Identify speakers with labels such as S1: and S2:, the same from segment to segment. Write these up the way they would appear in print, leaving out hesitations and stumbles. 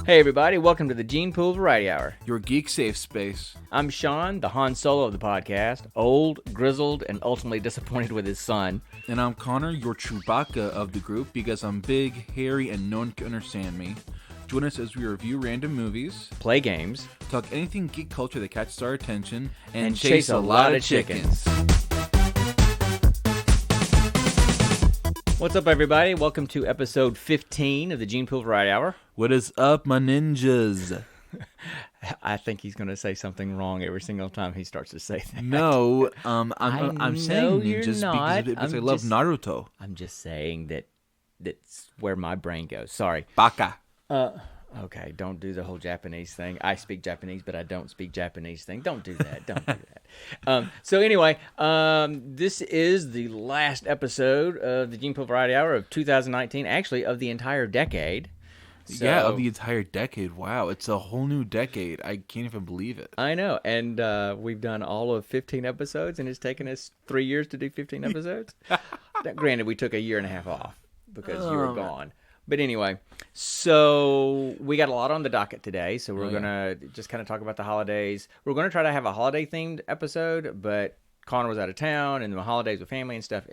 S1: Hey everybody, welcome to the Gene Pool Variety Hour.
S2: Your geek safe space.
S1: I'm Sean, the Han Solo of the podcast, old, grizzled, and ultimately disappointed with his son.
S2: And I'm Connor, your Chewbacca of the group, because I'm big, hairy, and no one can understand me. Join us as we review random movies,
S1: Play games,
S2: talk anything geek culture that catches our attention,
S1: and chase a lot of chickens. What's up, everybody? Welcome to episode 15 of the Gene Pool Variety Hour.
S2: What is up, my ninjas?
S1: I think he's going to say something wrong every single time he starts to say that.
S2: No, I'm saying ninjas because I love Naruto.
S1: I'm just saying that's where my brain goes. Sorry.
S2: Baka.
S1: Okay, don't do the whole Japanese thing. I speak Japanese, but I don't speak Japanese thing. Don't do that. Don't do that. So anyway, this is the last episode of the Gene Pool Variety Hour of 2019, actually of the entire decade. So,
S2: yeah, of the entire decade. Wow, it's a whole new decade. I can't even believe it.
S1: I know, and we've done all of 15 episodes, and it's taken us 3 years to do 15 episodes. Now, granted, we took a year and a half off because you were gone. But anyway, so we got a lot on the docket today, so we're going to just kind of talk about the holidays. We're going to try to have a holiday-themed episode, but Connor was out of town, and the holidays with family and stuff,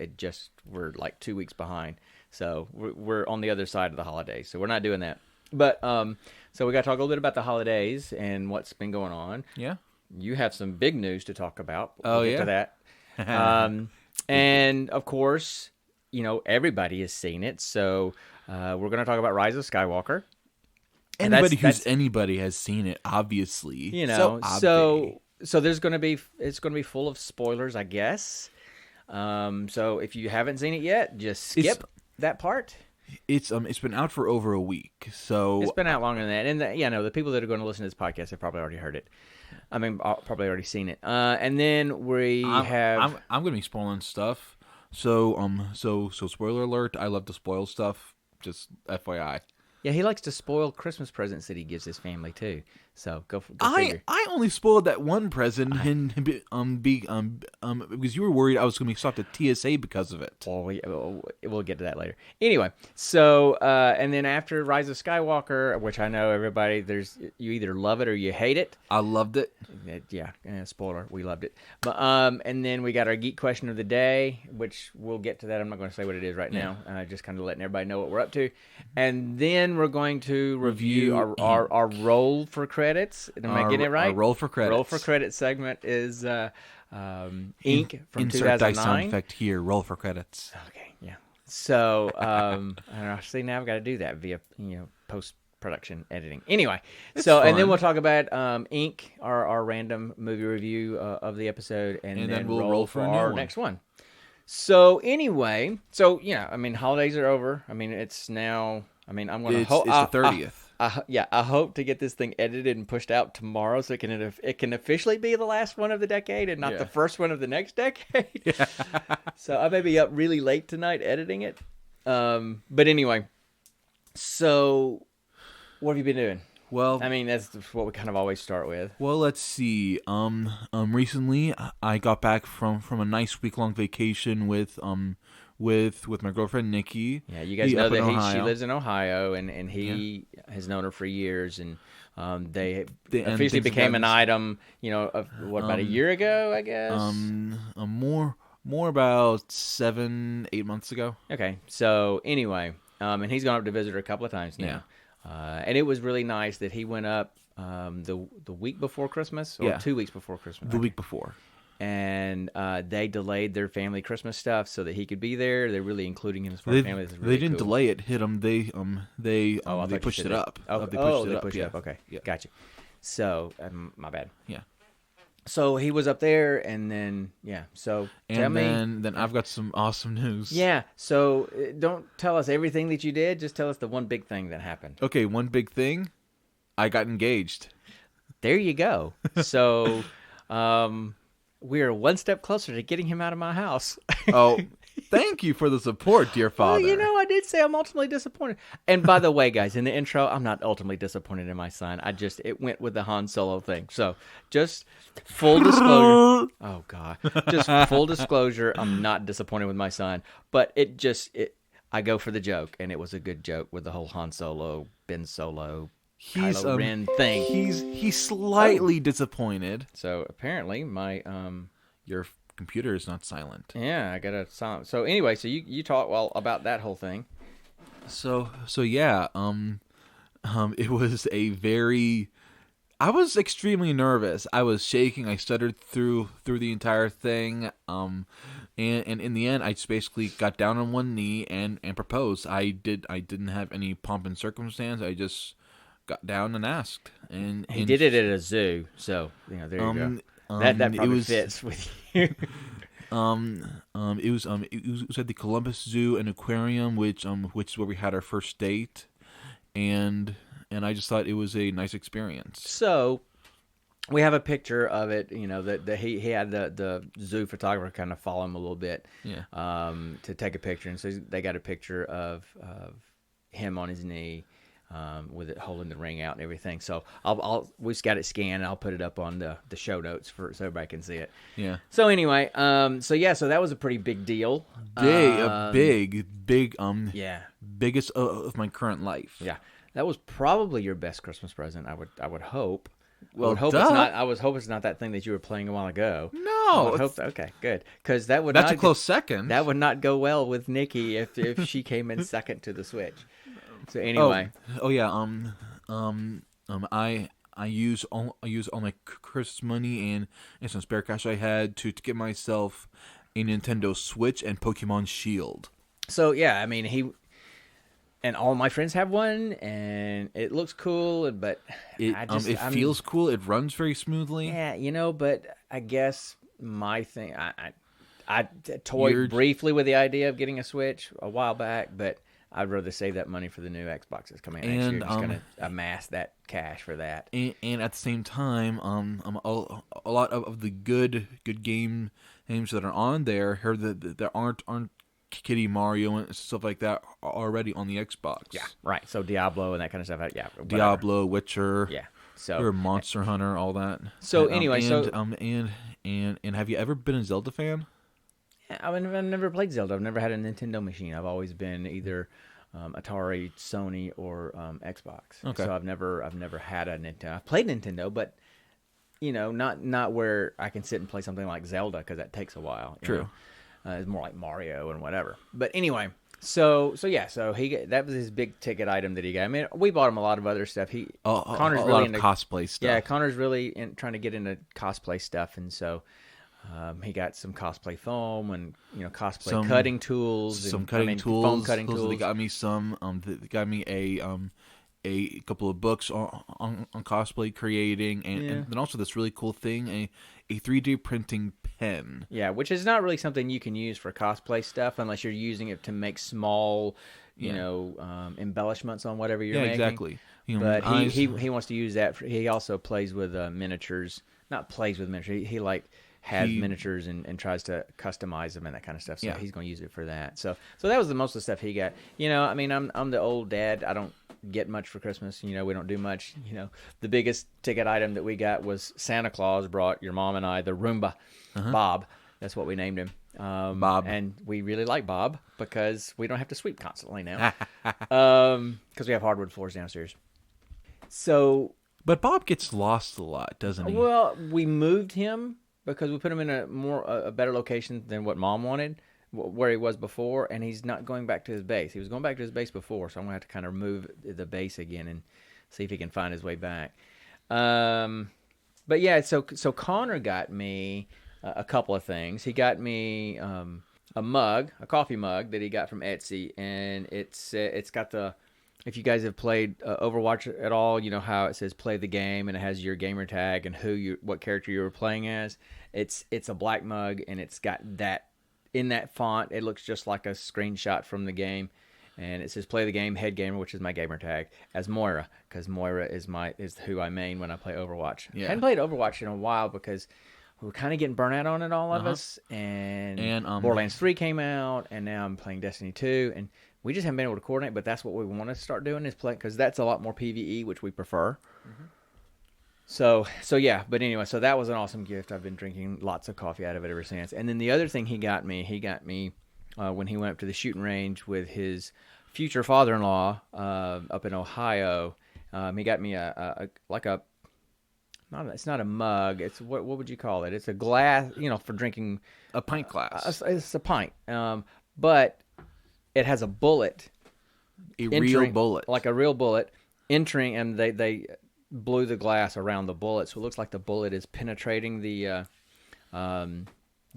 S1: we're like 2 weeks behind. So we're on the other side of the holidays, so we're not doing that. But so we got to talk a little bit about the holidays and what's been going on.
S2: Yeah.
S1: You have some big news to talk about.
S2: We'll
S1: get to that. And, of course, you know, everybody has seen it, so... we're going to talk about Rise of Skywalker.
S2: Anybody has seen it, obviously.
S1: You know, so there's going to be it's going to be full of spoilers, I guess. So if you haven't seen it yet, just skip that part.
S2: It's been out for over a week, so
S1: it's been out longer than that. And the people that are going to listen to this podcast have probably already heard it. I mean, probably already seen it. And then I'm
S2: going to be spoiling stuff. So spoiler alert. I love to spoil stuff. Just FYI.
S1: Yeah, he likes to spoil Christmas presents that he gives his family too. So go figure.
S2: I only spoiled that one present because you were worried I was going to be stopped at TSA because of it.
S1: Well, we'll get to that later. Anyway, so and then after Rise of Skywalker, which I know everybody, you either love it or you hate it.
S2: I loved it.
S1: Yeah, spoiler, we loved it. But and then we got our geek question of the day, which we'll get to that. I'm not going to say what it is right now. Just kind of letting everybody know what we're up to, and then we're going to review our roll for credits. Am I getting it right?
S2: Our roll for credits.
S1: Roll for credits segment is Inc. from
S2: Insert
S1: 2009.
S2: dice sound effect here. Roll for credits.
S1: Okay, yeah. So I don't know. See, now I've got to do that via post production editing. Anyway, and then we'll talk about Inc. Our random movie review of the episode, and then we'll roll for our next one. So anyway, I mean, holidays are over. I mean, it's now. I mean, I'm going to hope
S2: it's the 30th.
S1: I hope to get this thing edited and pushed out tomorrow, so it can officially be the last one of the decade and not the first one of the next decade. Yeah. So I may be up really late tonight editing it. But anyway, so what have you been doing?
S2: Well,
S1: I mean, that's what we kind of always start with.
S2: Well, let's see. Recently I got back from a nice week-long vacation with my girlfriend Nikki.
S1: Yeah, you guys know that she lives in Ohio, and he has known her for years, and they officially became an item. About a year ago, I guess.
S2: More about 7-8 months ago.
S1: Okay, so anyway, and he's gone up to visit her a couple of times now. Yeah. And it was really nice that he went up the week before Christmas, or 2 weeks before Christmas.
S2: The week before.
S1: And they delayed their family Christmas stuff so that he could be there. They're really including him as far as family. This is really
S2: they didn't delay it. Hit them. They pushed it up.
S1: They pushed it up. Okay, yeah. Gotcha. So my bad.
S2: Yeah.
S1: So he was up there, and then So tell me.
S2: And then I've got some awesome news.
S1: Yeah. So don't tell us everything that you did. Just tell us the one big thing that happened.
S2: Okay, one big thing. I got engaged.
S1: There you go. So. We're one step closer to getting him out of my house.
S2: Oh, thank you for the support, dear father.
S1: Well, I did say I'm ultimately disappointed. And by the way, guys, in the intro, I'm not ultimately disappointed in my son. It went with the Han Solo thing. So just full disclosure. Oh, God. Just full disclosure, I'm not disappointed with my son. But I go for the joke, and it was a good joke with the whole Han Solo, Ben Solo Kylo Ren thing.
S2: He's slightly disappointed.
S1: So apparently my
S2: Your computer is not silent.
S1: I got a silent. So anyway, so you talk about that whole thing.
S2: So yeah, it was a very. I was extremely nervous. I was shaking. I stuttered through the entire thing. And in the end, I just basically got down on one knee and proposed. I didn't have any pomp and circumstance. I just got down and asked. And
S1: he did it at a zoo, so there you go. That probably fits with you.
S2: It was at the Columbus Zoo and Aquarium, which is where we had our first date, and I just thought it was a nice experience.
S1: So we have a picture of it, that he had the zoo photographer kind of follow him a little bit, to take a picture, and so they got a picture of him on his knee, with it holding the ring out and everything. So we just got it scanned. And I'll put it up on the show notes so everybody can see it.
S2: Yeah.
S1: So anyway, so that was a pretty big deal.
S2: Big. Biggest of my current life.
S1: Yeah. That was probably your best Christmas present. I would hope.
S2: Well,
S1: I would hope it's not that thing that you were playing a while ago.
S2: No.
S1: I would hope. Okay, good. Because that's
S2: a close second.
S1: That would not go well with Nikki if she came in second to the Switch. So anyway.
S2: I use all my Christmas money and some spare cash I had to get myself a Nintendo Switch and Pokemon Shield.
S1: So yeah, he. And all my friends have one, and it looks cool, but
S2: it feels cool. It runs very smoothly.
S1: Yeah, but I guess my thing, I toyed briefly with the idea of getting a Switch a while back, but I'd rather save that money for the new Xbox that's coming next year. Just going to amass that cash for that.
S2: And at the same time, a lot of the good games that are on there, that aren't Kitty Mario and stuff like that already on the Xbox.
S1: Yeah, right. So Diablo and that kind of stuff. Yeah, whatever.
S2: Diablo, Witcher.
S1: Yeah. So
S2: or Monster Hunter, all that.
S1: So
S2: and,
S1: anyway,
S2: and have you ever been a Zelda fan?
S1: Yeah, I've never played Zelda. I've never had a Nintendo machine. I've always been either Atari, Sony, or Xbox.
S2: Okay.
S1: So I've never had a Nintendo. I've played Nintendo, but not where I can sit and play something like Zelda because that takes a while.
S2: True.
S1: It's more like Mario and whatever. But anyway, so that was his big ticket item that he got. We bought him a lot of other stuff.
S2: Connor's really lot of cosplay stuff.
S1: Yeah, Connor's really trying to get into cosplay stuff, and so he got some cosplay foam and cosplay cutting tools,
S2: foam cutting tools. They got me some. They got me a couple of books on cosplay creating, and then also this really cool thing, a 3D printing pen.
S1: Yeah, which is not really something you can use for cosplay stuff unless you're using it to make small, embellishments on whatever you're making.
S2: Exactly.
S1: But he wants to use that. He also plays with miniatures. Not plays with miniatures. He has miniatures and tries to customize them and that kind of stuff. So he's going to use it for that. So that was the most of the stuff he got. I'm the old dad. I don't get much for Christmas. We don't do much. The biggest ticket item that we got was Santa Claus brought your mom and I the Roomba, Bob. That's what we named him.
S2: Bob.
S1: And we really like Bob because we don't have to sweep constantly now. Because we have hardwood floors downstairs.
S2: But Bob gets lost a lot, doesn't he?
S1: Well, we moved him because we put him in a better location than what Mom wanted, where he was before, and he's not going back to his base. He was going back to his base before, so I'm going to have to kind of move the base again and see if he can find his way back. But yeah, so Connor got me a couple of things. He got me a coffee mug that he got from Etsy, and it's got the. If you guys have played Overwatch at all, you know how it says play the game and it has your gamer tag and what character you were playing as. It's a black mug and it's got that in that font. It looks just like a screenshot from the game, and it says play the game Headgamer, which is my gamer tag, as Moira, because Moira is who I main when I play Overwatch.
S2: Yeah.
S1: I hadn't played Overwatch in a while because we were kind of getting burnt out on it, all of us, and Borderlands 3 came out, and now I'm playing Destiny 2, and we just haven't been able to coordinate, but that's what we want to start doing is play, because that's a lot more PvE, which we prefer. Mm-hmm. So yeah, but anyway, so that was an awesome gift. I've been drinking lots of coffee out of it ever since. And then the other thing he got me when he went up to the shooting range with his future father-in-law up in Ohio. He got me like a it's not a mug. It's what would you call it? It's a glass, for drinking.
S2: A pint glass.
S1: It's a pint, but it has a bullet.
S2: Real bullet,
S1: like a real bullet entering, and they blew the glass around the bullet, so it looks like the bullet is penetrating the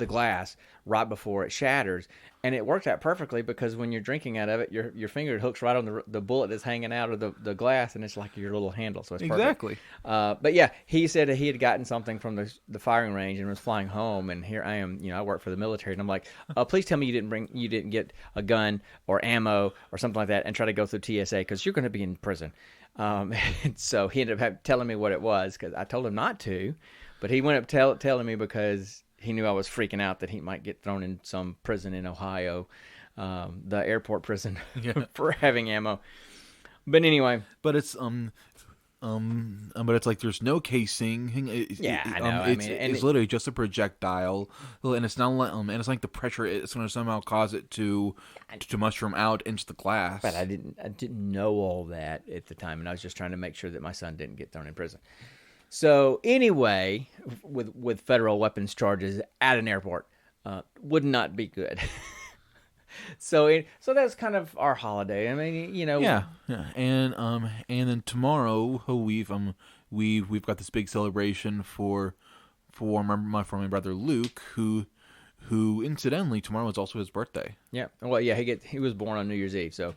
S1: glass right before it shatters, and it worked out perfectly because when you're drinking out of it, your finger hooks right on the bullet that's hanging out of the glass, and it's like your little handle, so it's perfect.
S2: Exactly.
S1: But yeah, he said that he had gotten something from the firing range and was flying home, and here I am, I work for the military, and I'm like, please tell me you didn't get a gun or ammo or something like that and try to go through TSA because you're going to be in prison. And so he ended up telling me what it was because I told him not to, but he went up telling me because he knew I was freaking out that he might get thrown in some prison in Ohio, the airport prison, for having ammo. But anyway,
S2: but it's but it's like there's no casing.
S1: I know.
S2: It's literally just a projectile, and it's not and it's like the pressure is going to somehow cause it to mushroom out into the glass.
S1: But I didn't know all that at the time, and I was just trying to make sure that my son didn't get thrown in prison. So anyway, with federal weapons charges at an airport, would not be good. So that's kind of our holiday. I mean,
S2: Yeah. And then tomorrow we've got this big celebration for my brother Luke, who incidentally tomorrow is also his birthday.
S1: Yeah. Well, yeah, he was born on New Year's Eve, so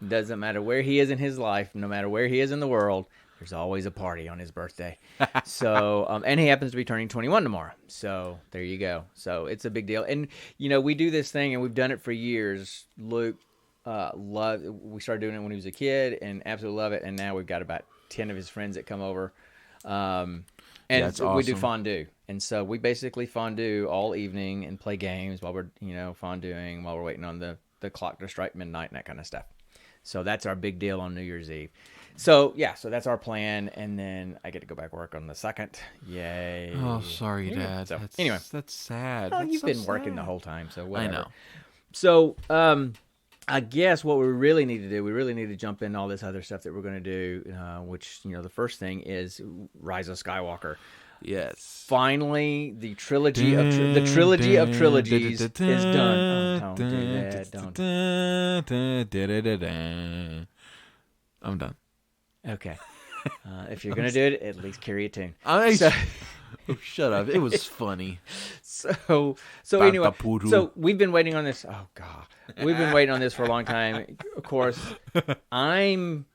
S1: it doesn't matter where he is in his life, no matter where he is in the world, there's always a party on his birthday. So, and he happens to be turning 21 tomorrow. So there you go. So it's a big deal. And, we do this thing, and we've done it for years. Luke we started doing it when he was a kid and absolutely love it. And now we've got about 10 of his friends that come over. And
S2: awesome.
S1: We do fondue. And so we basically fondue all evening and play games while we're, fonduing, while we're waiting on the clock to strike midnight and that kind of stuff. So that's our big deal on New Year's Eve. So that's our plan, and then I get to go back to work on the 2nd. Yay!
S2: Oh, sorry, Dad.
S1: So,
S2: anyway, that's sad.
S1: Well,
S2: that's
S1: you've
S2: so
S1: been
S2: sad.
S1: working the whole time, so whatever.
S2: I know.
S1: So, I guess what we really need to do, we really need to jump in all this other stuff that we're going to do, which the first thing is Rise of Skywalker.
S2: Yes.
S1: Finally, the trilogy of trilogies is done. Oh, don't do that. Don't.
S2: I'm done.
S1: Okay. If you're going to do it, at least carry a tune.
S2: Shut up. It was funny.
S1: So anyway, so we've been waiting on this. Oh, God. We've been waiting on this for a long time. Of course, I'm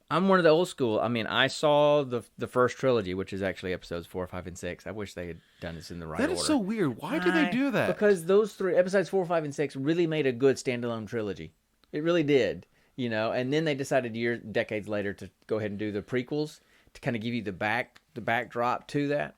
S1: one of the old school. I mean, I saw the first trilogy, which is actually episodes 4, 5, and 6. I wish they had done this in the right order.
S2: That is so weird. Why did they do that?
S1: Because those three, episodes 4, 5, and 6, really made a good standalone trilogy. It really did. And then they decided decades later to go ahead and do the prequels to kind of give you the backdrop to that,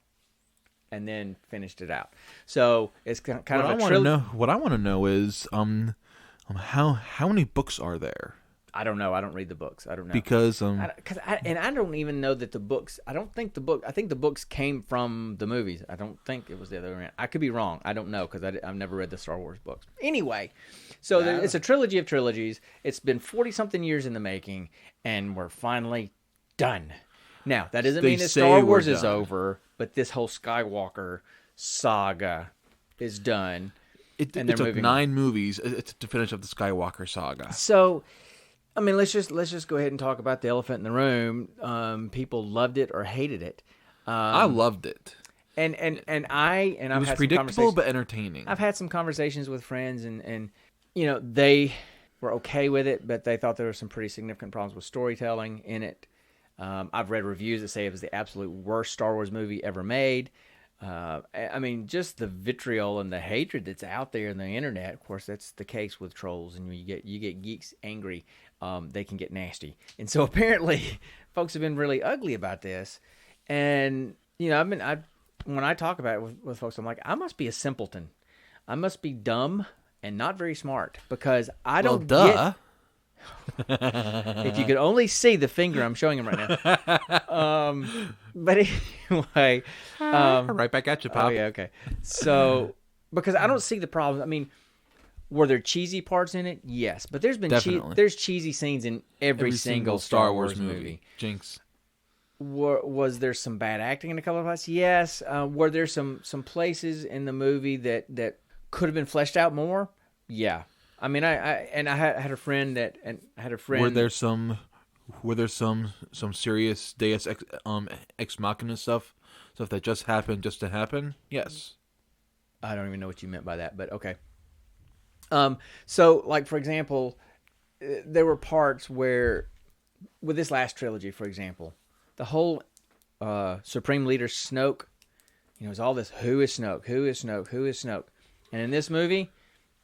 S1: and then finished it out. So it's kind of a trilogy.
S2: What I want to know is how many books are there?
S1: I don't know. I don't read the books. I don't know
S2: because
S1: I don't even know that the books. I think the books came from the movies. I don't think it was the other way around. I could be wrong. I don't know because I've never read the Star Wars books. Anyway, so it's a trilogy of trilogies. It's been 40-something years in the making, and we're finally done. Now that doesn't mean that Star Wars is over, but this whole Skywalker saga is done.
S2: It took 9 movies to finish up the Skywalker saga.
S1: So. I mean, let's just go ahead and talk about the elephant in the room. People loved it or hated it.
S2: I loved it,
S1: and it
S2: was predictable but entertaining.
S1: I've had some conversations with friends, and they were okay with it, but they thought there were some pretty significant problems with storytelling in it. I've read reviews that say it was the absolute worst Star Wars movie ever made. I mean, just the vitriol and the hatred that's out there in the internet. Of course, that's the case with trolls, and you get geeks angry. They can get nasty, and so apparently, folks have been really ugly about this. And when I talk about it with folks, I'm like, I must be a simpleton. I must be dumb and not very smart because I don't get. If you could only see the finger I'm showing him right now. But anyway.
S2: Right back at you, Pop.
S1: Oh, yeah, okay. So, because I don't see the problem. I mean, Were there cheesy parts in it? Yes, but there's been there's cheesy scenes in every single Star Wars movie.
S2: Jinx.
S1: Was there some bad acting in a couple of places? Yes. Were there some places in the movie that could have been fleshed out more? Yeah. I mean, I had a friend
S2: Were there some serious Deus ex machina stuff that just happened just to happen? Yes.
S1: I don't even know what you meant by that, but okay. So, like, for example, there were parts where, with this last trilogy, for example, the whole Supreme Leader Snoke, it was all this, who is Snoke? Who is Snoke? Who is Snoke? And in this movie,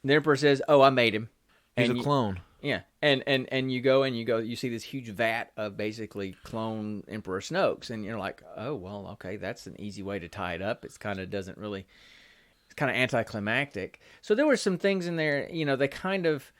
S1: the Emperor says, oh, I made him.
S2: He's a clone.
S1: Yeah. And you see this huge vat of basically clone Emperor Snokes, and you're like, oh, well, okay, that's an easy way to tie it up. It's kind of anticlimactic. So there were some things in there, they kind of,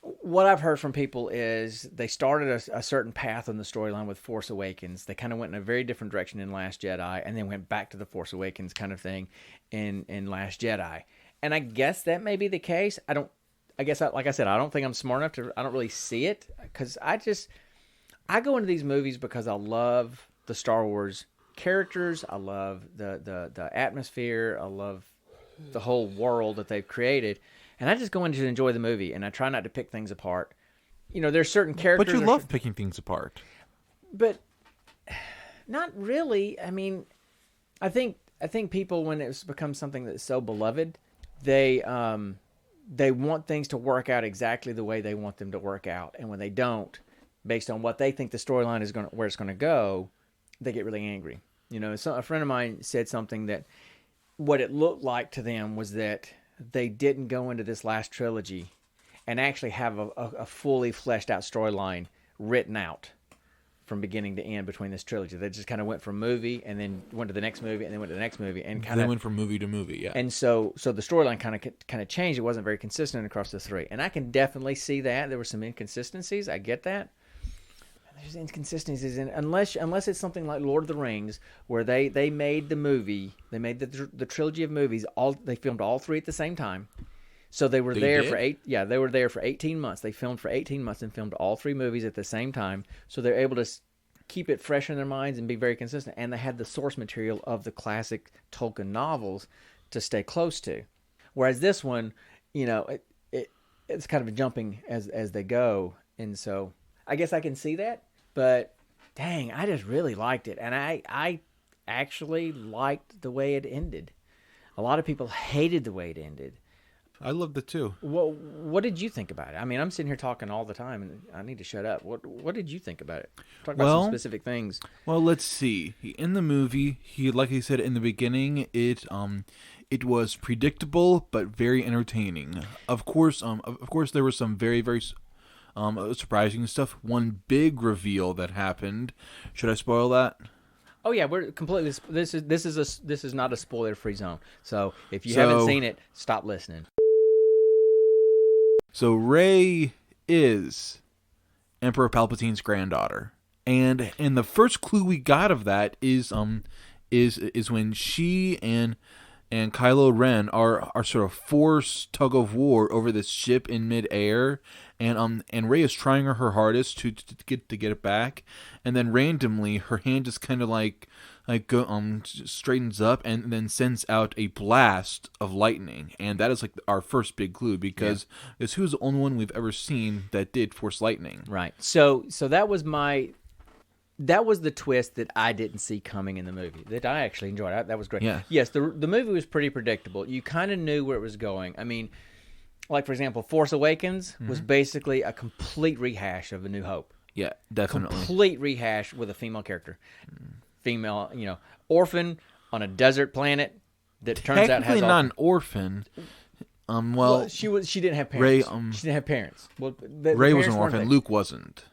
S1: what I've heard from people is they started a certain path on the storyline with Force Awakens. They kind of went in a very different direction in Last Jedi, and then went back to the Force Awakens kind of thing in Last Jedi. And I guess that may be the case. Like I said, I don't think I'm smart enough I don't really see it, because I go into these movies because I love the Star Wars characters. I love the atmosphere. I love the whole world that they've created, and I just go in to enjoy the movie, and I try not to pick things apart. There's certain characters,
S2: but you love picking things apart.
S1: But not really. I mean, I think people, when it's become something that's so beloved, they want things to work out exactly the way they want them to work out, and when they don't, based on what they think the storyline is where it's going to go, they get really angry. So a friend of mine said something that what it looked like to them was that they didn't go into this last trilogy and actually have a fully fleshed out storyline written out from beginning to end between this trilogy. They just kind of went from movie and then went to the next movie and then went to the next movie and kind of
S2: went from movie to movie. Yeah.
S1: And so the storyline kind of changed. It wasn't very consistent across the three, and I can definitely see that there were some inconsistencies. I get that. There's inconsistencies in, unless it's something like Lord of the Rings, where they made the movie, they made the trilogy of movies, they filmed all three at the same time. So they were they were there for 18 months. They filmed for 18 months and filmed all three movies at the same time. So they're able to keep it fresh in their minds and be very consistent. And they had the source material of the classic Tolkien novels to stay close to. Whereas this one, it's kind of jumping as they go. And so I guess I can see that. But dang, I just really liked it. And I actually liked the way it ended. A lot of people hated the way it ended.
S2: I loved it too.
S1: What did you think about it? I mean, I'm sitting here talking all the time, and I need to shut up. What did you think about it? Talk about some specific things.
S2: Well, let's see. In the movie, like he said in the beginning, it was predictable but very entertaining. Of course, there was some very, very surprising stuff. One big reveal that happened. Should I spoil that?
S1: Oh yeah, we're completely. This is not a spoiler-free zone. So if you haven't seen it, stop listening.
S2: So Rey is Emperor Palpatine's granddaughter, and the first clue we got of that is when she and Kylo Ren are sort of forced tug of war over this ship in midair, and Rey is trying her hardest to get it back, and then randomly her hand just kind of straightens up and then sends out a blast of lightning, and that is like our first big clue, because this who's the only one we've ever seen that did force lightning.
S1: Right. So that was the twist that I didn't see coming in the movie, that I actually enjoyed. That was great.
S2: Yeah.
S1: Yes, the movie was pretty predictable. You kind of knew where it was going. I mean, like, for example, Force Awakens was basically a complete rehash of A New Hope.
S2: Yeah, definitely.
S1: Complete rehash with a female character. Female, orphan on a desert planet that turns out has
S2: technically not an orphan.
S1: She didn't have parents. She didn't have parents. Well,
S2: Rey was an orphan. Luke wasn't.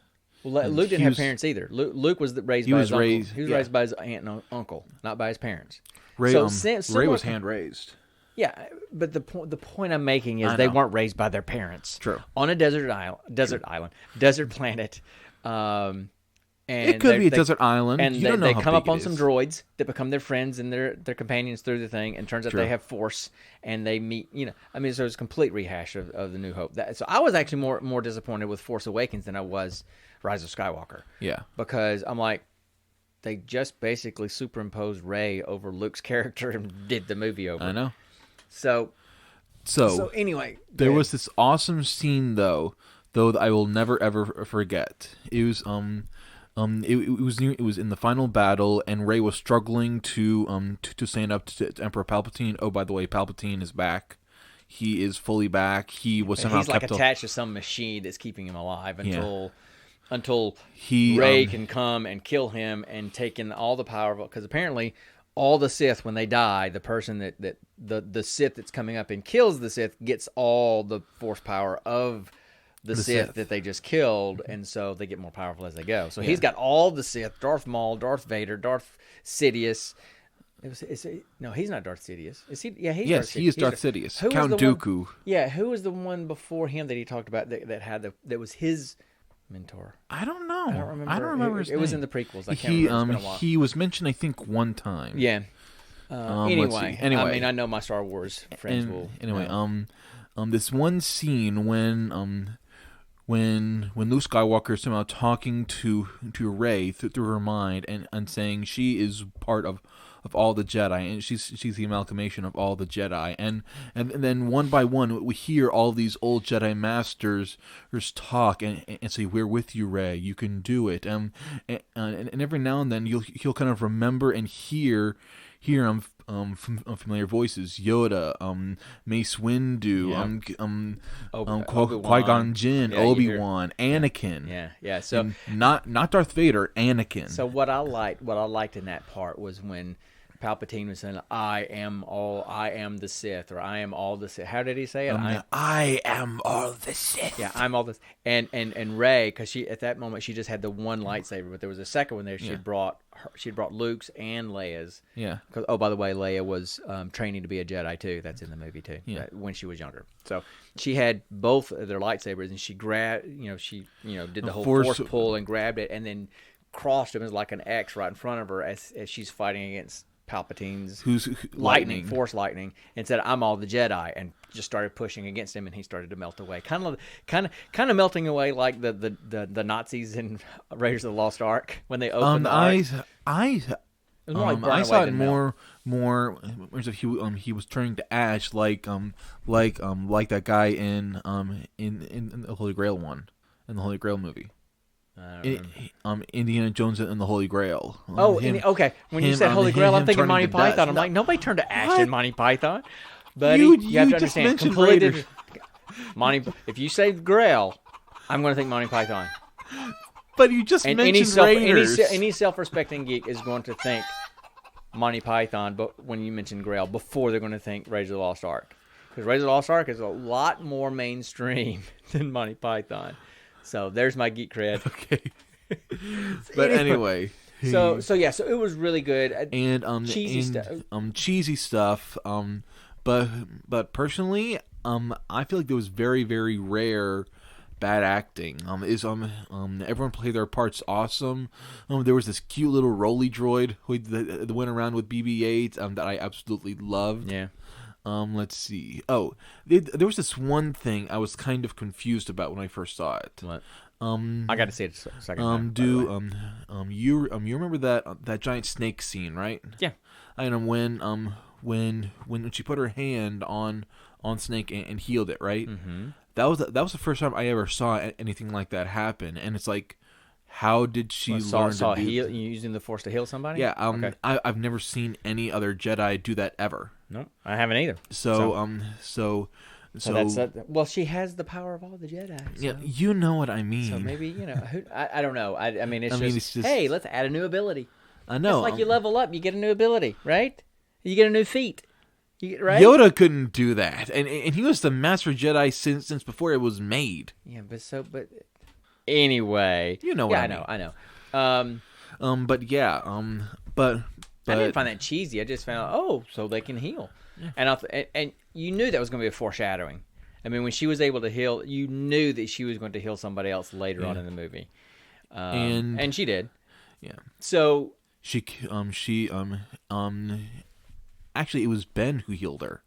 S1: Well, Luke didn't have parents either. Luke was raised by his uncle. He was raised by his aunt and uncle, not by his parents.
S2: Rey was hand raised.
S1: Yeah, but the point I'm making is they weren't raised by their parents.
S2: True.
S1: On a desert planet. And
S2: it could be a desert island.
S1: And
S2: you don't know
S1: they
S2: how
S1: come
S2: big
S1: up on
S2: it
S1: some
S2: is.
S1: droids that become their friends and their companions through the thing. And turns out
S2: True.
S1: they have Force, and they meet. I mean, so it's a complete rehash of the New Hope. So I was actually more disappointed with Force Awakens than I was Rise of Skywalker.
S2: Yeah.
S1: Because I'm like, they just basically superimposed Rey over Luke's character and did the movie over.
S2: I know.
S1: So anyway,
S2: there was this awesome scene though that I will never ever forget. It was it was in the final battle, and Rey was struggling to stand up to Emperor Palpatine. Oh, by the way, Palpatine is back. He is fully back. He was somehow
S1: he's like
S2: kept
S1: attached to some machine that's keeping him alive until
S2: he
S1: Rey can come and kill him and take in all the power of it. Because apparently, all the Sith, when they die, the person that the Sith that's coming up and kills the Sith gets all the Force power of the Sith that they just killed, and so they get more powerful as they go. So he's got all the Sith: Darth Maul, Darth Vader, Darth Sidious. No, he's not Darth Sidious. Is he? Yeah, he's.
S2: Yes,
S1: Darth Sidious.
S2: he is Darth Sidious. Count Dooku.
S1: Who was the one before him that he talked about that was his mentor?
S2: I don't know.
S1: I don't remember.
S2: His name.
S1: It was in the prequels. I can't remember. It's been a while.
S2: He was mentioned, I think, one time.
S1: Yeah. Anyway, I mean, I know my Star Wars friends will.
S2: Anyway, this one scene when Luke Skywalker is somehow talking to Rey through her mind and saying she is part of all the Jedi, and she's the amalgamation of all the Jedi, and then one by one we hear all these old Jedi masters talk and say, "We're with you, Rey. You can do it." And every now and then he'll kind of remember and hear familiar voices: Yoda, Mace Windu, Qui-Gon Jinn, Obi-Wan, Anakin.
S1: Yeah. So
S2: and not Darth Vader, Anakin.
S1: So what I liked in that part was when Palpatine was saying, I am the Sith, or I am all the Sith. How did he say it?
S2: I am all the Sith.
S1: Yeah, I'm all this. And Rey, because at that moment she just had the one lightsaber, but there was a second one there. She had brought Luke's and Leia's.
S2: Yeah.
S1: Because by the way, Leia was training to be a Jedi too. That's in the movie too.
S2: Yeah.
S1: When she was younger. So she had both of their lightsabers, and she grabbed. She did the whole force pull and grabbed it, and then crossed them as like an X right in front of her as she's fighting against Palpatine's force lightning, and said, "I'm all the Jedi," and just started pushing against him, and he started to melt away, kind of melting away like the Nazis in Raiders of the Lost Ark when they opened the Ark.
S2: I saw it more he was turning to ash like that guy in the Holy Grail one, in the Holy Grail movie. Indiana Jones and the Holy Grail.
S1: Okay. When you said Holy Grail, I'm thinking Monty Python. I'm like, nobody turned to ash in Monty Python. Buddy, you have to understand. Completely different. If you say Grail, I'm going to think Monty Python.
S2: But you just mentioned Raiders.
S1: Any self-respecting geek is going to think Monty Python, but when you mention Grail, before they're going to think Raiders of the Lost Ark. Because Raiders of the Lost Ark is a lot more mainstream than Monty Python. So there's my geek cred.
S2: Okay. But anyway.
S1: So it was really good. And
S2: cheesy stuff. But personally, I feel like there was very, very rare bad acting. Everyone played their parts awesome. There was this cute little Rolly droid that went around with BB-8 that I absolutely loved.
S1: Yeah.
S2: Let's see. Oh, there was this one thing I was kind of confused about when I first saw it.
S1: What? I got to see it a second time.
S2: You remember that giant snake scene, right?
S1: Yeah.
S2: And when she put her hand on Snake and healed it, right?
S1: Mm-hmm.
S2: That was the first time I ever saw anything like that happen, and it's like, how did she learn to do
S1: using the Force to heal somebody?
S2: Yeah.
S1: Okay.
S2: I've never seen any other Jedi do that ever.
S1: No, I haven't either.
S2: So
S1: well, she has the power of all the Jedi. So.
S2: Yeah, you know what I mean.
S1: So maybe I don't know. I mean, it's just hey, let's add a new ability.
S2: I know.
S1: It's like you level up, you get a new ability, right? You get a new feat. Right?
S2: Yoda couldn't do that, and he was the Master Jedi since before it was made.
S1: Yeah, but anyway,
S2: you know what I mean.
S1: I know.
S2: But
S1: I didn't find that cheesy. I just found so they can heal, yeah. And you knew that was going to be a foreshadowing. I mean, when she was able to heal, you knew that she was going to heal somebody else later on in the movie, and she did.
S2: Yeah.
S1: So
S2: She actually it was Ben who healed her.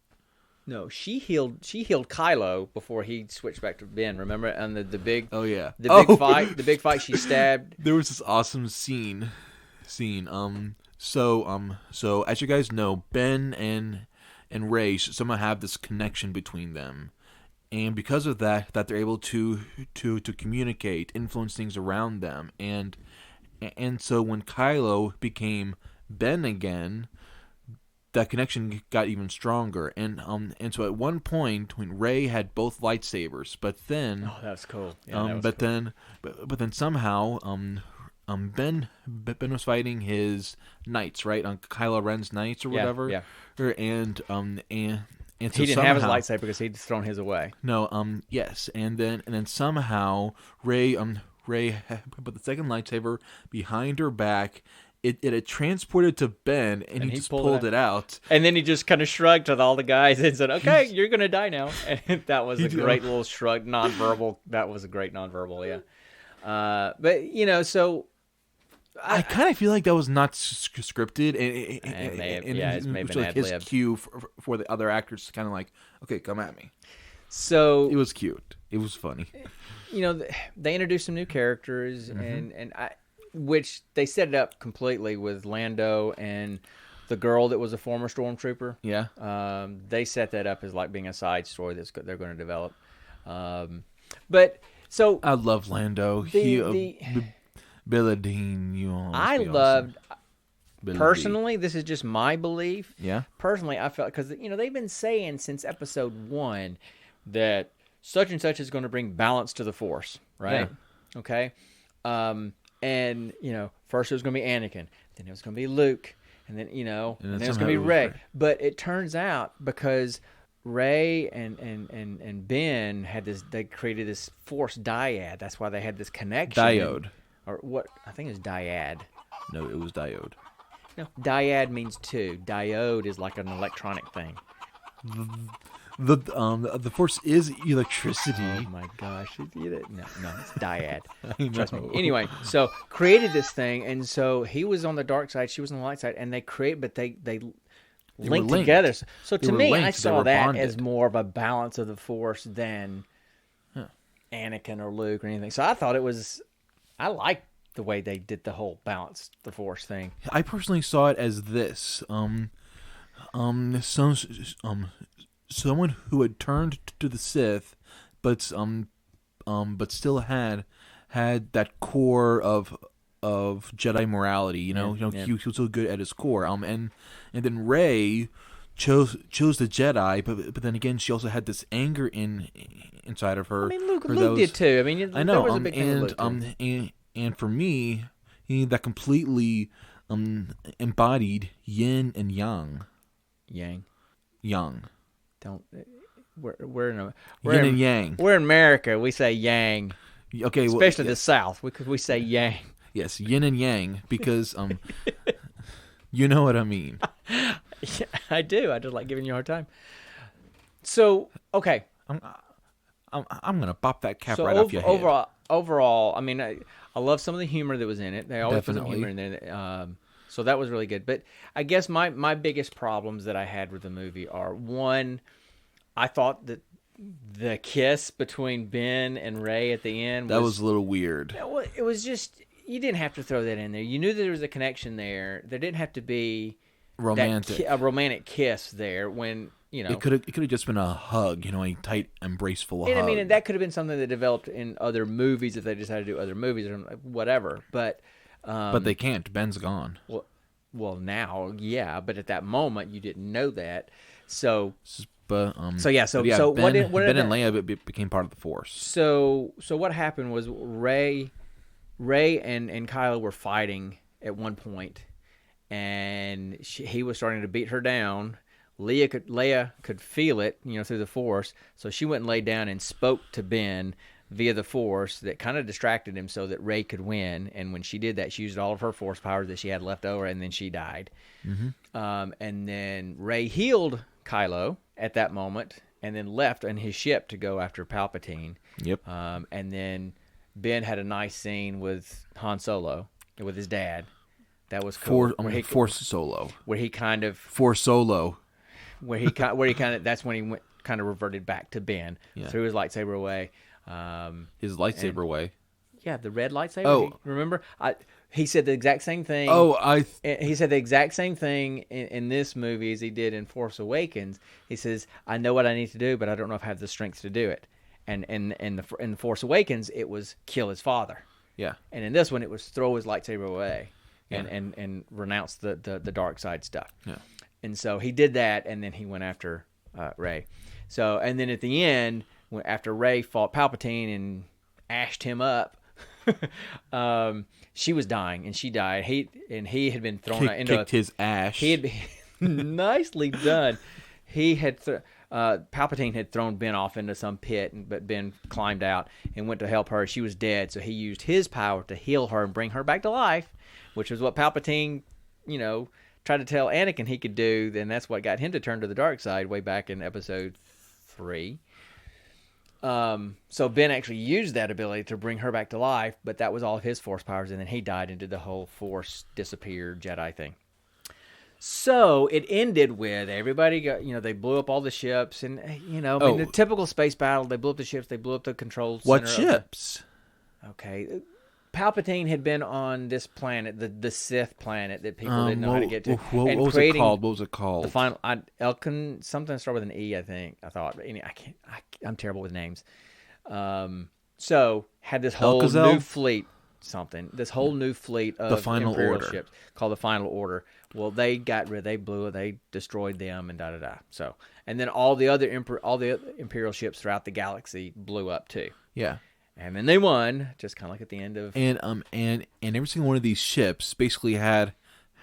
S1: no, she healed Kylo before he switched back to Ben. Remember, and the big
S2: Oh yeah.
S1: the big fight she stabbed.
S2: There was this awesome scene. So as you guys know, Ben and Rey somehow have this connection between them. And because of that they're able to communicate, influence things around them. And so when Kylo became Ben again, that connection got even stronger. And so at one point when Rey had both lightsabers, but then
S1: Oh, that was cool. Yeah, that was
S2: but
S1: cool.
S2: then but then somehow Ben was fighting his knights, right? On Kylo Ren's knights or whatever.
S1: Yeah.
S2: And so
S1: He didn't have his lightsaber because he'd thrown his away.
S2: No, yes, and then somehow Rey put the second lightsaber behind her back. It had transported to Ben, and he just pulled it out.
S1: And then he just kind of shrugged to all the guys and said, "Okay, you're gonna die now." And that was a great little shrug, nonverbal. That was a great nonverbal, yeah. But so
S2: I kind of feel like that was not scripted,
S1: it's maybe
S2: which
S1: an
S2: like his
S1: ad-lib.
S2: cue for the other actors to kind of like, okay, come at me.
S1: So
S2: It was cute. It was funny.
S1: They introduced some new characters, which they set it up completely with Lando and the girl that was a former stormtrooper.
S2: Yeah.
S1: They set that up as like being a side story they're going to develop. But so
S2: I love Lando. Billy Dean,
S1: I loved. Personally, this is just my belief.
S2: Yeah.
S1: Personally, I felt because they've been saying since episode 1 that such and such is going to bring balance to the Force, right?
S2: Yeah.
S1: Okay. And first it was going to be Anakin, then it was going to be Luke, and then then it was going to be Rey. But it turns out because Rey and Ben had this, they created this Force dyad. That's why they had this connection.
S2: Diode.
S1: Or what? I think it was dyad.
S2: No, it was diode.
S1: No, dyad means two. Diode is like an electronic thing.
S2: The Force is electricity.
S1: Oh my gosh! No, it's dyad.
S2: I
S1: Trust me.
S2: know.
S1: Anyway, so created this thing, and so he was on the dark side, she was on the light side, and they linked together. So to me, I saw that as more of a balance of the Force than Anakin or Luke or anything. So I thought I liked the way they did the whole balance the Force thing.
S2: I personally saw it as this. Someone who had turned to the Sith, but still had that core of Jedi morality. He was so good at his core. And then Rey chose the Jedi, but then again she also had this anger inside of her.
S1: I mean, Luke did too. I mean,
S2: I know.
S1: There was a big thing with Luke
S2: and for me, that completely embodied yin and yang. Yang.
S1: Don't. We're in
S2: Yin and yang.
S1: We're in America. We say yang.
S2: Okay,
S1: especially the South. We say yang.
S2: Yes, yin and yang, because you know what I mean.
S1: Yeah, I do. I just like giving you a hard time. So okay,
S2: I'm gonna pop that cap right off your head.
S1: Overall, I mean, I love some of the humor that was in it. They always put some humor in there. So that was really good. But I guess my biggest problems that I had with the movie are, one, I thought that the kiss between Ben and Rey at the end
S2: was a little weird.
S1: It was just, you didn't have to throw that in there. You knew that there was a connection there. There didn't have to be a romantic kiss there when,
S2: It could have just been a hug, a tight, embraceful hug.
S1: I mean, and that could have been something that developed in other movies if they decided to do other movies or whatever. But
S2: they can't. Ben's gone.
S1: Well, now, yeah, but at that moment you didn't know that. So
S2: Ben
S1: and
S2: Leia became part of the Force.
S1: So what happened was Rey and Kylo were fighting at one point, and he was starting to beat her down. Leia could feel it, through the Force. So she went and laid down and spoke to Ben via the Force that kind of distracted him so that Rey could win. And when she did that, she used all of her Force powers that she had left over, and then she died. Mm-hmm. And then Rey healed Kylo at that moment and then left on his ship to go after Palpatine.
S2: Yep.
S1: And then Ben had a nice scene with Han Solo. with his dad. That was cool.
S2: Force Solo.
S1: Where he kind of
S2: Force Solo.
S1: Where he kind of that's when he kind of reverted back to Ben. Threw his lightsaber away.
S2: His lightsaber away.
S1: Yeah, the red lightsaber.
S2: Oh,
S1: remember? He said the exact same thing. He said the exact same thing in this movie as he did in Force Awakens. He says, "I know what I need to do, but I don't know if I have the strength to do it." And in Force Awakens, it was kill his father.
S2: Yeah.
S1: And in this one, it was throw his lightsaber away and renounce the dark side stuff.
S2: Yeah.
S1: And so he did that, and then he went after Rey. So, and then at the end, after Rey fought Palpatine and ashed him up, she was dying, and she died. He had been thrown into
S2: his ash.
S1: He had nicely done. He had Palpatine had thrown Ben off into some pit, but Ben climbed out and went to help her. She was dead, so he used his power to heal her and bring her back to life, which was what Palpatine, tried to tell Anakin he could do. Then that's what got him to turn to the dark side way back in Episode 3. So Ben actually used that ability to bring her back to life, but that was all of his Force powers, and then he died and did the whole Force disappeared Jedi thing. So it ended with everybody got, they blew up all the ships, and the typical space battle. They blew up the ships. They blew up the control center.
S2: What ships?
S1: Okay, Palpatine had been on this planet, the Sith planet that people didn't know how to get to.
S2: What was it called? What was it called?
S1: The final Elkin, something start with an E, I think. I thought, but anyway, I'm terrible with names. So had this whole new fleet. This whole new fleet of
S2: the Final
S1: Imperial
S2: Order
S1: ships called the Final Order. Well, they blew it, they destroyed them, and da da da. So, and then all the other Imperial ships throughout the galaxy blew up too.
S2: Yeah,
S1: and then they won, just kind of like at the end of.
S2: And every single one of these ships basically had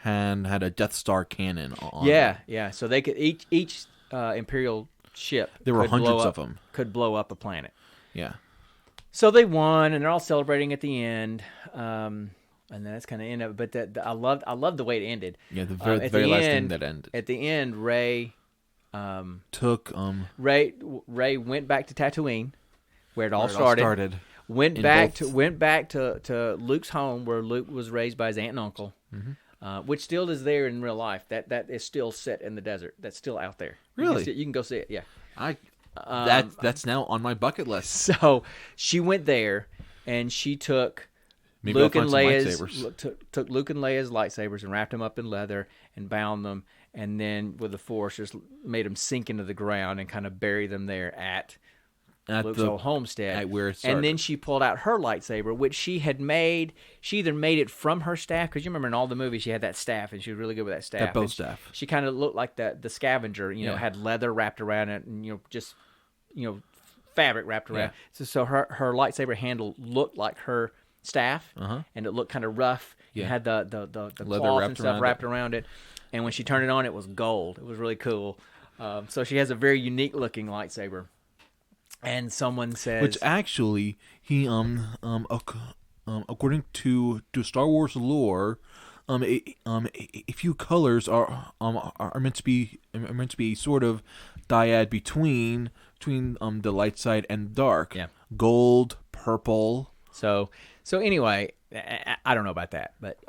S2: a Death Star cannon on.
S1: Yeah. So they could each Imperial ship.
S2: There were hundreds of them.
S1: Could blow up a planet.
S2: Yeah.
S1: So they won, and they're all celebrating at the end. And then that's kind of end of it. But I loved the way it ended.
S2: Yeah, the very last thing that ended.
S1: At the end, Rey Rey went back to Tatooine, where it all started. Went back to Luke's home, where Luke was raised by his aunt and uncle, which still is there in real life. That is still set in the desert. That's still out there.
S2: Really,
S1: you can go see it. Yeah,
S2: that's now on my bucket list.
S1: So she went there, and she took. Luke and Leia's lightsabers and wrapped them up in leather and bound them, and then with the Force just made them sink into the ground and kind of bury them there at Luke's old homestead.
S2: At where it started.
S1: And then she pulled out her lightsaber, which she had made. She either made it from her staff, because you remember in all the movies she had that staff, and she was really good with that staff.
S2: That bow staff.
S1: She kind of looked like the scavenger, had leather wrapped around it, and fabric wrapped around. Yeah. So her lightsaber handle looked like her staff, and it looked kind of rough. Yeah. It had the cloth and stuff wrapped around it, and when she turned it on, it was gold. It was really cool. So she has a very unique looking lightsaber. And someone says,
S2: which actually he according to Star Wars lore, a few colors are meant to be a sort of dyad between the light side and dark. Yeah, gold, purple.
S1: So anyway, I don't know about that, but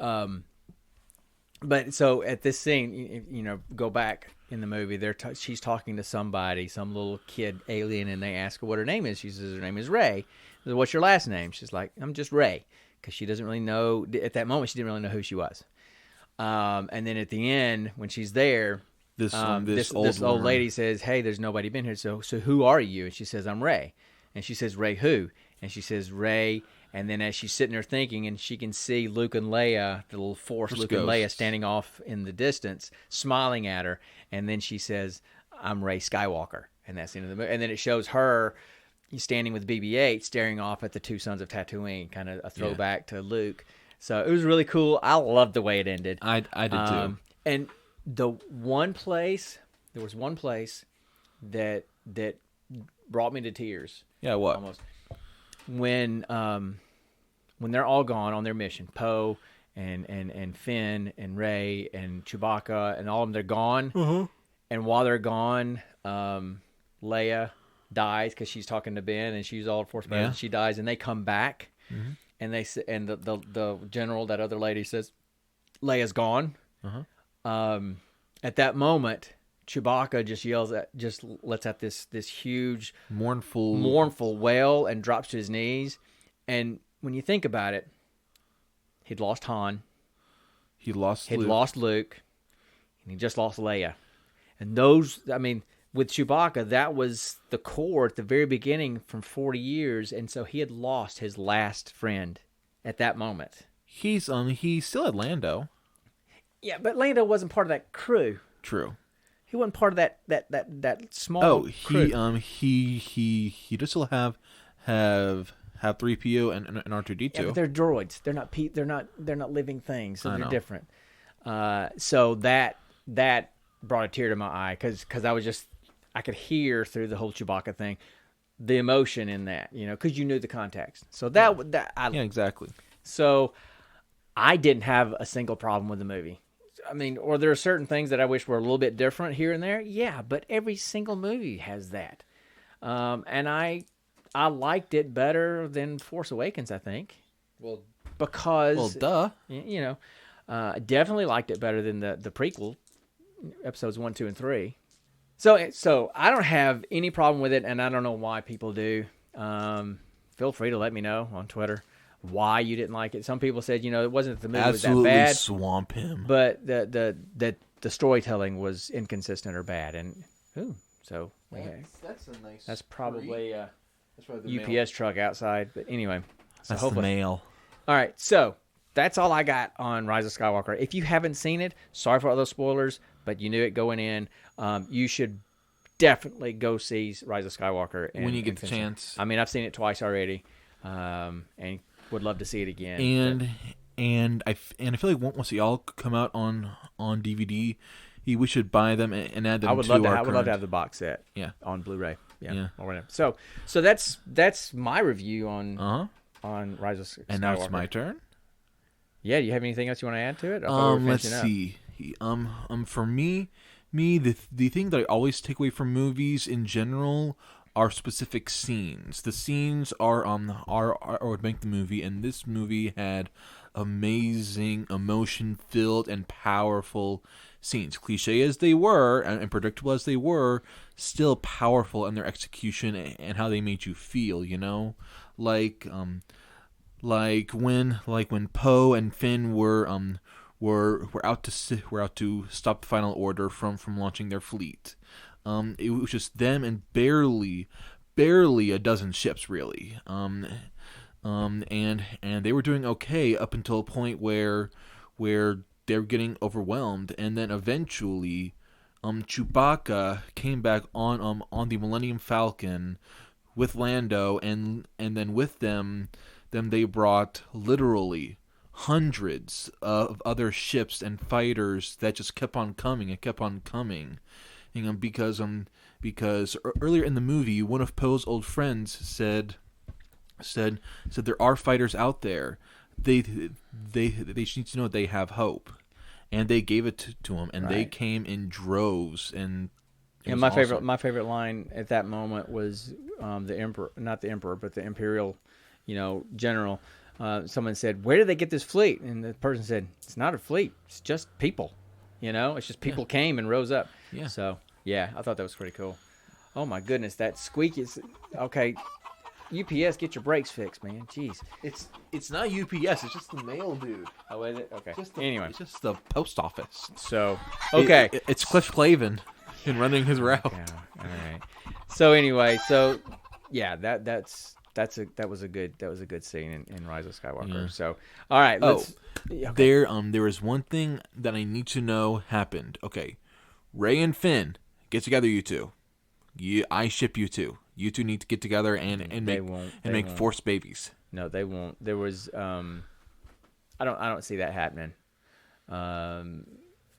S1: so at this scene, go back in the movie, she's talking to somebody, some little kid alien, and they ask her what her name is. She says her name is Rey. Says, what's your last name? She's like, I'm just Rey, because she doesn't really know. At that moment, she didn't really know who she was. And then at the end, when she's there, this old lady says, hey, there's nobody been here. So who are you? And she says, I'm Rey. And she says, Rey who? And she says, Rey. And then as she's sitting there thinking, and she can see Luke and Leia, the little Force Luke and Leia standing off in the distance, smiling at her. And then she says, I'm Rey Skywalker. And that's the end of the movie. And then it shows her standing with BB-8, staring off at the two sons of Tatooine, kind of a throwback to Luke. So it was really cool. I loved the way it ended.
S2: I did too.
S1: And there was one place that brought me to tears.
S2: Yeah, what?
S1: Almost. When they're all gone on their mission, Poe and Finn and Rey and Chewbacca and all of them, they're gone. And while they're gone, Leia dies because she's talking to Ben and she's all Force Powers. She dies, and they come back, and the general, that other lady, says Leia's gone. At that moment, Chewbacca just lets out this huge mournful wail and drops to his knees. And when you think about it, he'd lost Han,
S2: he'd lost
S1: Luke, and he just lost Leia. And those, I mean, with Chewbacca, that was the core at the very beginning from 40 years, and so he had lost his last friend at that moment.
S2: He still had Lando.
S1: Yeah, but Lando wasn't part of that crew.
S2: True.
S1: He wasn't part of that small crew.
S2: He does still have 3PO and R2D2.
S1: Yeah, but they're droids. They're not living things, so they're different. So that brought a tear to my eye because I could hear through the whole Chewbacca thing the emotion in that, because you knew the context. So
S2: exactly.
S1: So I didn't have a single problem with the movie. I mean, or there are certain things that I wish were a little bit different here and there. Yeah, but every single movie has that. And I liked it better than Force Awakens, I think.
S2: Well,
S1: duh. Definitely liked it better than the prequel, episodes 1, 2, and 3. So I don't have any problem with it, and I don't know why people do. Feel free to let me know on Twitter why you didn't like it. Some people said, it wasn't that the movie was that bad.
S2: Swamp him.
S1: But the storytelling was inconsistent or bad, and so
S2: that's a nice.
S1: That's probably
S2: the
S1: UPS
S2: mail.
S1: truck outside. But anyway, so
S2: that's the mail.
S1: All right, so that's all I got on Rise of Skywalker. If you haven't seen it, sorry for all those spoilers, but you knew it going in. You should definitely go see Rise of Skywalker
S2: when you get the chance.
S1: I mean, I've seen it twice already, and would love to see it again.
S2: And I feel like once they all come out on DVD, we should buy them and add them. I would love
S1: to have the box set.
S2: Yeah.
S1: On Blu-ray. Yeah. Or whatever. So that's my review on Rise of Skywalker.
S2: And now it's my turn.
S1: Yeah. Do you have anything else you want to add to it?
S2: Let's see. For me, the thing that I always take away from movies in general are specific scenes. The scenes are what make the movie, and this movie had amazing, emotion-filled, and powerful scenes. Cliche as they were, and predictable as they were, still powerful in their execution and how they made you feel. Like when Poe and Finn were out to stop the Final Order from launching their fleet. It was just them and barely a dozen ships, really. And they were doing okay up until a point where they were getting overwhelmed, and then eventually, Chewbacca came back on the Millennium Falcon with Lando, and then with them they brought literally hundreds of other ships and fighters that just kept on coming and kept on coming. Because earlier in the movie, one of Poe's old friends said there are fighters out there. They just need to know they have hope, and they gave it to him, and they came in droves. And my favorite line at that moment was the Emperor, not the Emperor, but the Imperial, general. Someone said, "Where did they get this fleet?" And the person said, "It's not a fleet. It's just people. It's just people came and rose up." Yeah.
S1: So yeah, I thought that was pretty cool. Oh my goodness, that squeak is okay. UPS, get your brakes fixed, man. Jeez.
S2: It's not UPS. It's just the mail dude.
S1: Oh, is it? Okay.
S2: Anyway, it's just the post office.
S1: So okay,
S2: it's Cliff Clavin in running his route.
S1: Yeah, all right. So anyway, yeah, that was a good scene in Rise of Skywalker.
S2: Yeah.
S1: So all right,
S2: there is one thing that I need to know happened. Okay, Rey and Finn, get together, you two. I ship you two. You two need to get together and make Force babies.
S1: No, they won't. There was I don't see that happening.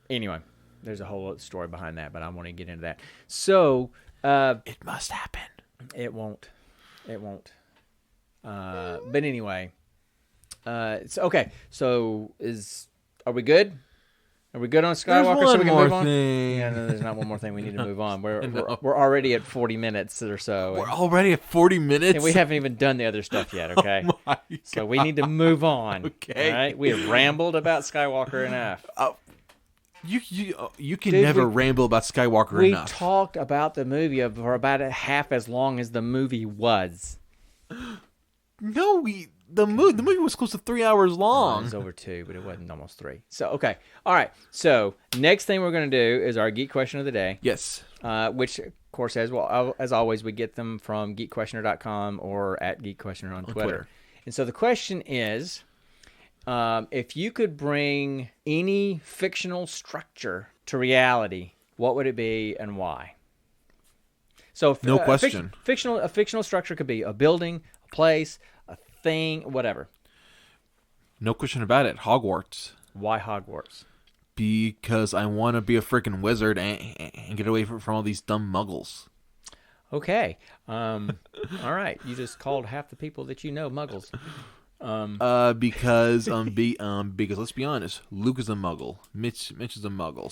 S1: Anyway, there's a whole story behind that, but I want to get into that. So
S2: it must happen.
S1: It won't. But anyway, it's okay. So are we good? Are we good on
S2: There's
S1: Skywalker so
S2: one
S1: we can
S2: more
S1: move on?
S2: thing.
S1: Yeah, no, there's not one more thing. We need to move on. We're
S2: No.
S1: we're already at 40 minutes or so.
S2: We're already at 40 minutes.
S1: And we haven't even done the other stuff yet, okay?
S2: Oh my
S1: So we need to move on.
S2: Okay.
S1: All right? We have rambled about Skywalker enough.
S2: You can
S1: Dude,
S2: never ramble about Skywalker
S1: We
S2: enough.
S1: talked about the movie for about half as long as the movie was.
S2: No, the movie was close to 3 hours
S1: It
S2: long.
S1: was over 2, but it wasn't almost 3. So, okay. All right. So, next thing we're going to do is our Geek Question of the Day.
S2: Yes.
S1: Which, of course, as always, we get them from geekquestioner.com or at geekquestioner on Twitter. And so the question is, if you could bring any fictional structure to reality, what would it be and why? So,
S2: No question.
S1: A fictional structure could be a building, a place, a thing, whatever.
S2: No question about it. Hogwarts.
S1: Why Hogwarts?
S2: Because I want to be a freaking wizard and get away from all these dumb muggles.
S1: Okay. All right. You just called half the people that you know muggles.
S2: Because let's be honest, Luke is a muggle. Mitch is a muggle.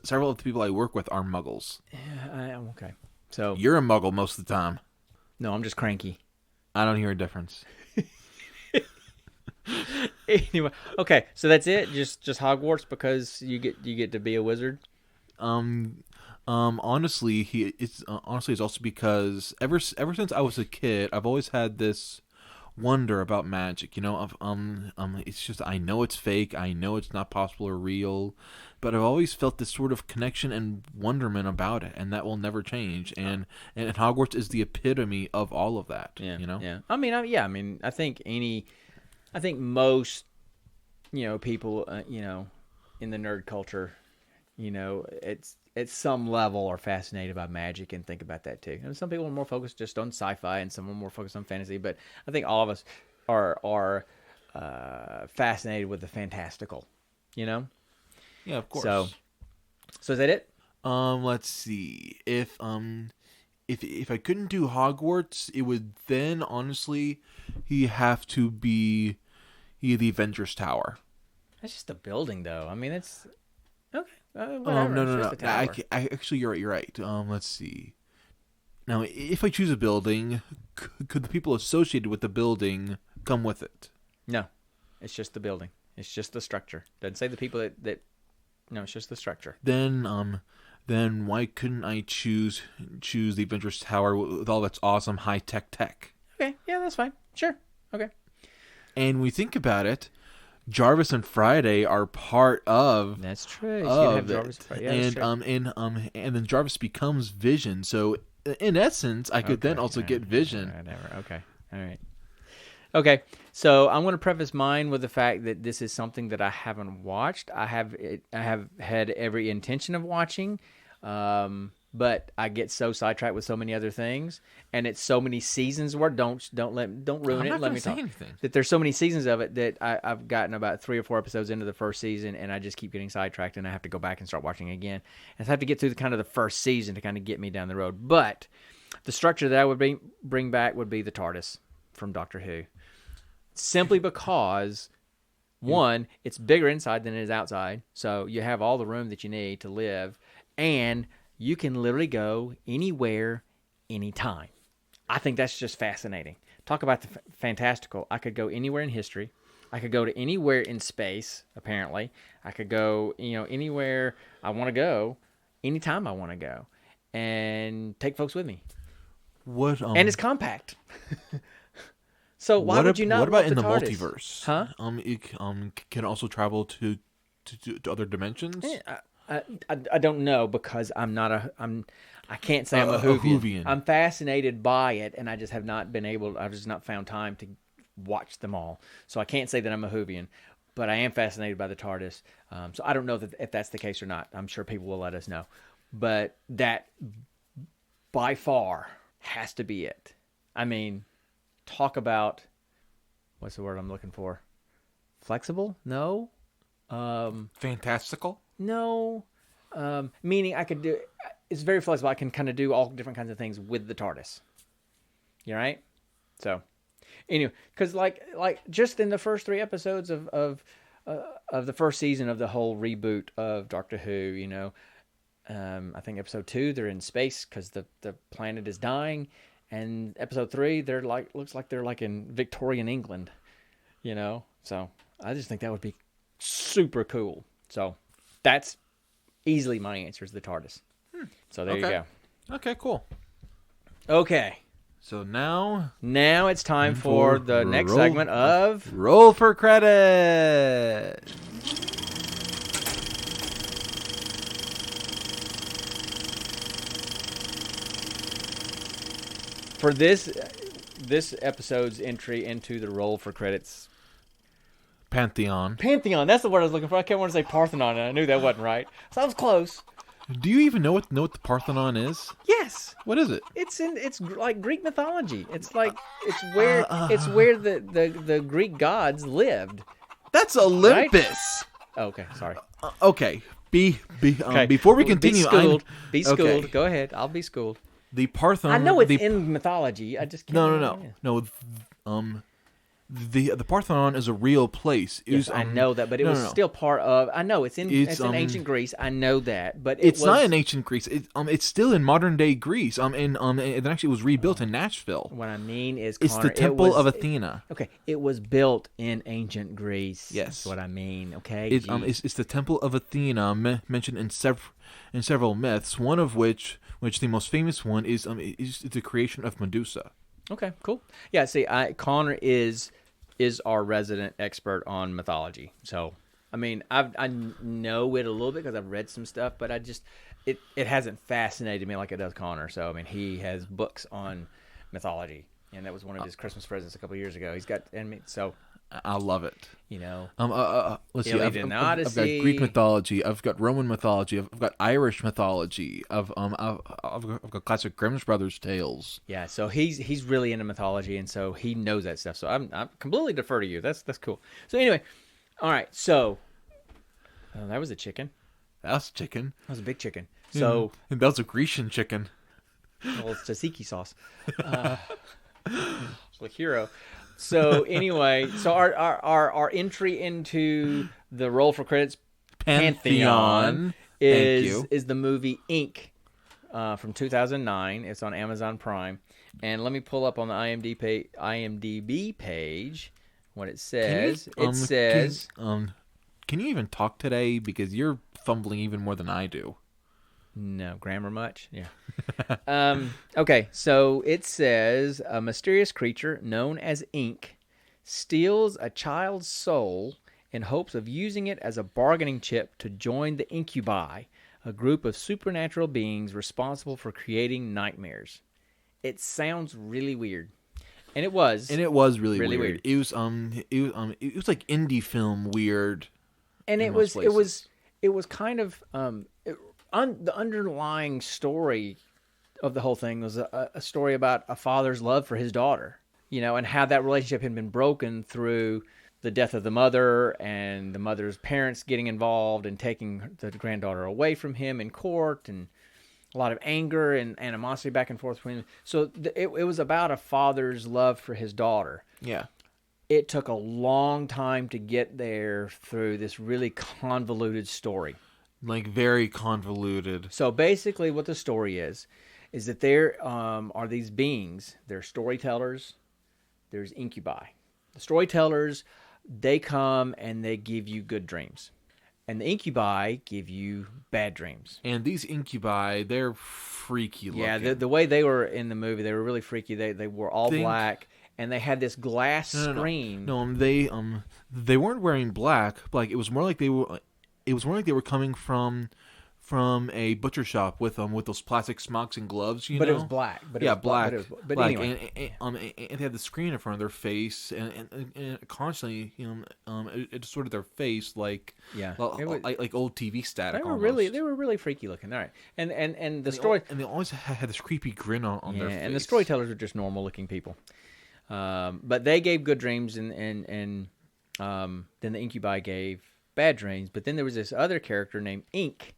S2: Several of the people I work with are muggles.
S1: Yeah, okay. So
S2: You're a muggle most of the time.
S1: no, I'm just cranky.
S2: I don't hear a difference.
S1: Anyway, okay. So that's it. Just Hogwarts because you get to be a wizard.
S2: Honestly, it's also because ever since I was a kid, I've always had this wonder about magic. It's just I know it's fake, I know it's not possible or real, but I've always felt this sort of connection and wonderment about it, and that will never change. And Hogwarts is the epitome of all of that.
S1: Yeah.
S2: You know.
S1: Yeah. I think most people in the nerd culture, it's at some level are fascinated by magic and think about that too. And some people are more focused just on sci-fi, and some are more focused on fantasy. But I think all of us are fascinated with the fantastical.
S2: Yeah, of course.
S1: So is that it?
S2: Let's see. If I couldn't do Hogwarts, it would then honestly have to be the Avengers Tower.
S1: That's just a building, though. I mean, it's okay.
S2: No.
S1: Just a tower.
S2: Actually, you're right. Let's see. Now, if I choose a building, could the people associated with the building come with it?
S1: No, it's just the building. It's just the structure. Doesn't say the people that. No, it's just the structure.
S2: Then why couldn't I choose the Avengers Tower with all its awesome high tech?
S1: Okay, yeah, that's fine. Sure. Okay.
S2: And we think about it, Jarvis and Friday are part of.
S1: That's true. So
S2: Of
S1: Jarvis,
S2: it.
S1: yeah,
S2: And then Jarvis becomes Vision. So in essence, I could then also get Vision.
S1: Whatever. Okay. All right. Okay. So I'm going to preface mine with the fact that this is something that I haven't watched. I have had every intention of watching, but I get so sidetracked with so many other things, and it's so many seasons worth. Don't ruin it. Let me talk.
S2: Anything.
S1: That there's so many seasons of it that I've gotten about 3 or 4 episodes into the first season, and I just keep getting sidetracked, and I have to go back and start watching again. And I have to get through the first season to kind of get me down the road. But the structure that I would bring back would be the TARDIS from Doctor Who, simply because. One, it's bigger inside than it is outside, so you have all the room that you need to live, and you can literally go anywhere, anytime. I think that's just fascinating. Talk about the fantastical. I could go anywhere in history. I could go to anywhere in space, apparently. I could go, anywhere I want to go, anytime I want to go, and take folks with me.
S2: What?
S1: And it's compact. So why would you not?
S2: What about
S1: want
S2: in the
S1: TARDIS?
S2: multiverse?
S1: Huh?
S2: It can also travel to other dimensions.
S1: I don't know because I can't say I'm a Whovian. I'm fascinated by it, and I just have not been able. I've just not found time to watch them all, so I can't say that I'm a Whovian. But I am fascinated by the TARDIS. So I don't know if that's the case or not. I'm sure people will let us know. But that by far has to be it. I mean, talk about what's the word I'm looking for? Flexible? No.
S2: Fantastical?
S1: No. Meaning I could do. It's very flexible. I can kind of do all different kinds of things with the TARDIS. You right? So, anyway, because like just in the first 3 episodes of of the first season of the whole reboot of Doctor Who. You know, I think episode 2 they're in space because the planet is dying, and episode 3 they're like looks like they're like in Victorian England. You know, so I just think that would be super cool. So that's easily my answer is the TARDIS. So there you go.
S2: Okay, cool.
S1: Okay.
S2: So now
S1: it's time for the next segment of
S2: Roll for Credit.
S1: For this episode's entry into the Roll for Credits
S2: Pantheon.
S1: That's the word I was looking for. I kept wanting to say Parthenon, and I knew that wasn't right. So I was close.
S2: Do you even know what the Parthenon is?
S1: Yes.
S2: What is it?
S1: It's like Greek mythology. It's where the Greek gods lived.
S2: That's Olympus.
S1: Right? Okay, sorry.
S2: Okay.
S1: Okay.
S2: Before we continue,
S1: be schooled.
S2: Okay.
S1: Go ahead. I'll be schooled.
S2: The Parthenon.
S1: I know it's in mythology. I just can't.
S2: No. The Parthenon is a real place.
S1: Yes, I know that, but it was still part of. I know it's in ancient Greece. I know that, but
S2: it's not in ancient Greece. It's still in modern day Greece. And actually it was rebuilt in Nashville.
S1: What I mean is,
S2: it's
S1: Connor,
S2: the Temple of Athena.
S1: Okay, it was built in ancient Greece.
S2: Yes,
S1: that's what I mean. Okay,
S2: it's the Temple of Athena mentioned in several myths. One of which the most famous one is the creation of Medusa.
S1: Okay, cool. Yeah, see, Connor is our resident expert on mythology. So, I mean, I know it a little bit because I've read some stuff, but it hasn't fascinated me like it does Connor. So, I mean, he has books on mythology, and that was one of his Christmas presents a couple of years ago. He's got, so
S2: I love it.
S1: You know,
S2: let's see. I've got Greek mythology. I've got Roman mythology. I've got Irish mythology. I've got classic Grimm's Brothers tales.
S1: Yeah, so he's really into mythology, and so he knows that stuff. So I'm completely defer to you. That's cool. So anyway, all right. So that was a chicken.
S2: That was a chicken.
S1: That was a big chicken. So
S2: and that was a Grecian chicken.
S1: Well, it's tzatziki sauce. Like hero. So anyway, so our entry into the Roll for Credits Pantheon is the movie Ink from 2009. It's on Amazon Prime, and let me pull up on the IMDb page what it says.
S2: Can you even talk today because you're fumbling even more than I do?
S1: No, grammar much? Yeah. Okay, so it says, a mysterious creature known as Ink steals a child's soul in hopes of using it as a bargaining chip to join the Incubi, a group of supernatural beings responsible for creating nightmares. It sounds really weird. And it was.
S2: And it was really weird. It was like indie film weird.
S1: And it was kind of the underlying story of the whole thing was a story about a father's love for his daughter, you know, and how that relationship had been broken through the death of the mother and the mother's parents getting involved and taking the granddaughter away from him in court, and a lot of anger and animosity back and forth between them. So it was about a father's love for his daughter.
S2: Yeah.
S1: It took a long time to get there through this really convoluted story.
S2: Like, very convoluted.
S1: So basically what the story is that there are these beings. They're storytellers. There's incubi. The storytellers, they come and they give you good dreams. And the incubi give you bad dreams.
S2: And these incubi, they're freaky looking.
S1: Yeah, the way they were in the movie, they were really freaky. They were all black, and they had this glass screen.
S2: No, they weren't wearing black. Like, it was more like they were coming from a butcher shop with those plastic smocks and gloves, you know.
S1: But it was black.
S2: Black.
S1: But
S2: black.
S1: Anyway,
S2: and they had the screen in front of their face, and constantly, it distorted their face like like old TV static.
S1: They were really freaky looking. All right, and the story,
S2: and they always had this creepy grin on their face.
S1: And the storytellers were just normal looking people, but they gave good dreams, and then the incubi gave bad dreams. But then there was this other character named Ink.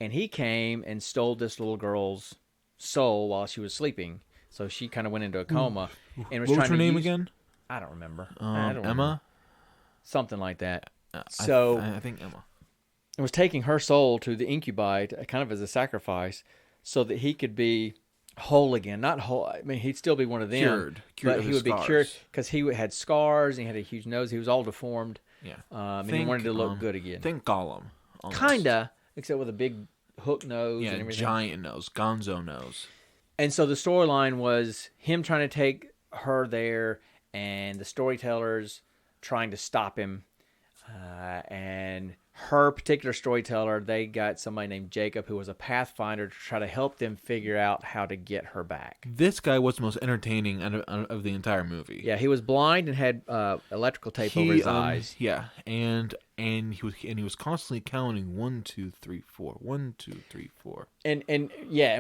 S1: And he came and stole this little girl's soul while she was sleeping. So she kind of went into a coma. And
S2: What was her name again?
S1: I don't remember.
S2: Emma?
S1: Something like that. So
S2: I think Emma.
S1: It was taking her soul to the incubi, kind of as a sacrifice, so that he could be whole again. Not whole. I mean, he'd still be one of them.
S2: Cured
S1: but
S2: of
S1: he
S2: his
S1: would be
S2: scars.
S1: cured because he had scars. And he had a huge nose. He was all deformed.
S2: Yeah.
S1: And he wanted to look good again.
S2: Think Gollum. Almost.
S1: Kinda, except with a big hook nose and everything.
S2: Giant nose, Gonzo nose.
S1: And so the storyline was him trying to take her there, and the storytellers trying to stop him. And her particular storyteller, they got somebody named Jacob, who was a pathfinder, to try to help them figure out how to get her back.
S2: This guy was the most entertaining of the entire movie.
S1: Yeah, he was blind and had electrical tape over his eyes.
S2: Yeah, and he was constantly counting 1, 2, 3, 4, 1, 2, 3, 4.
S1: And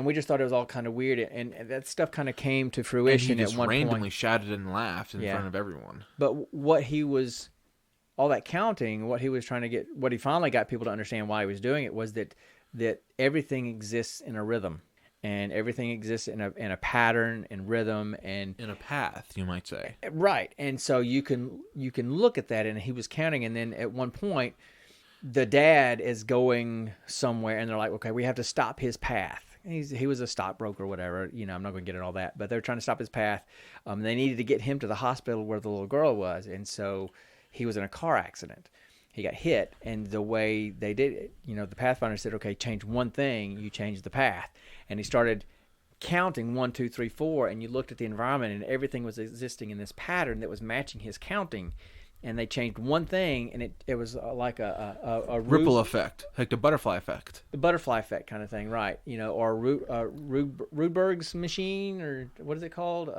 S1: we just thought it was all kind of weird, and that stuff kind of came to fruition at one point.
S2: He just randomly shouted and laughed in front of everyone.
S1: But what he was, all that counting, what he was trying to get, what he finally got people to understand why he was doing it was that everything exists in a rhythm, and everything exists in a pattern and rhythm and
S2: in a path, you might say.
S1: Right. And so you can look at that, and he was counting, and then at one point the dad is going somewhere, and they're like, okay, we have to stop his path. He was a stockbroker or whatever, I'm not going to get into all that, but they're trying to stop his path. They needed to get him to the hospital where the little girl was, and so he was in a car accident. He got hit, and the way they did it, the Pathfinder said, okay, change one thing, you change the path. And he started counting 1, 2, 3, 4, and you looked at the environment, and everything was existing in this pattern that was matching his counting. And they changed one thing, and it was like a
S2: ripple effect, like the butterfly effect.
S1: The butterfly effect kind of thing, right? Or Rudberg's machine, or what is it called?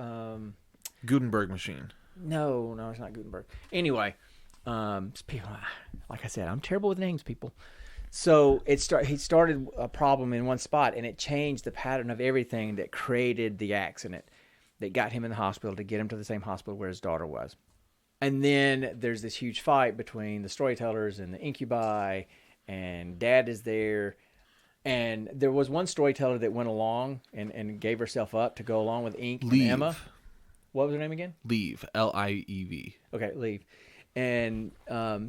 S2: Gutenberg machine.
S1: No, it's not Gutenberg. Anyway, people, like I said, I'm terrible with names, people. So he started a problem in one spot, and it changed the pattern of everything that created the accident that got him in the hospital, to get him to the same hospital where his daughter was. And then there's this huge fight between the storytellers and the incubi, and Dad is there. And there was one storyteller that went along and gave herself up to go along with Ink and Emma. What was her name again?
S2: Leave. Liev.
S1: Okay, Leave. And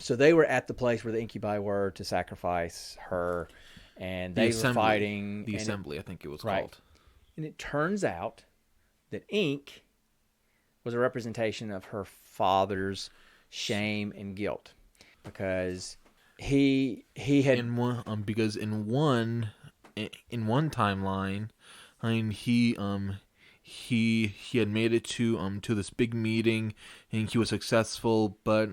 S1: so they were at the place where the incubi were to sacrifice her, and they were fighting.
S2: The assembly, I think it was
S1: right.
S2: called. And
S1: it turns out that Ink was a representation of her father's shame and guilt, because he had
S2: because in one timeline, he had made it to this big meeting, and he was successful, but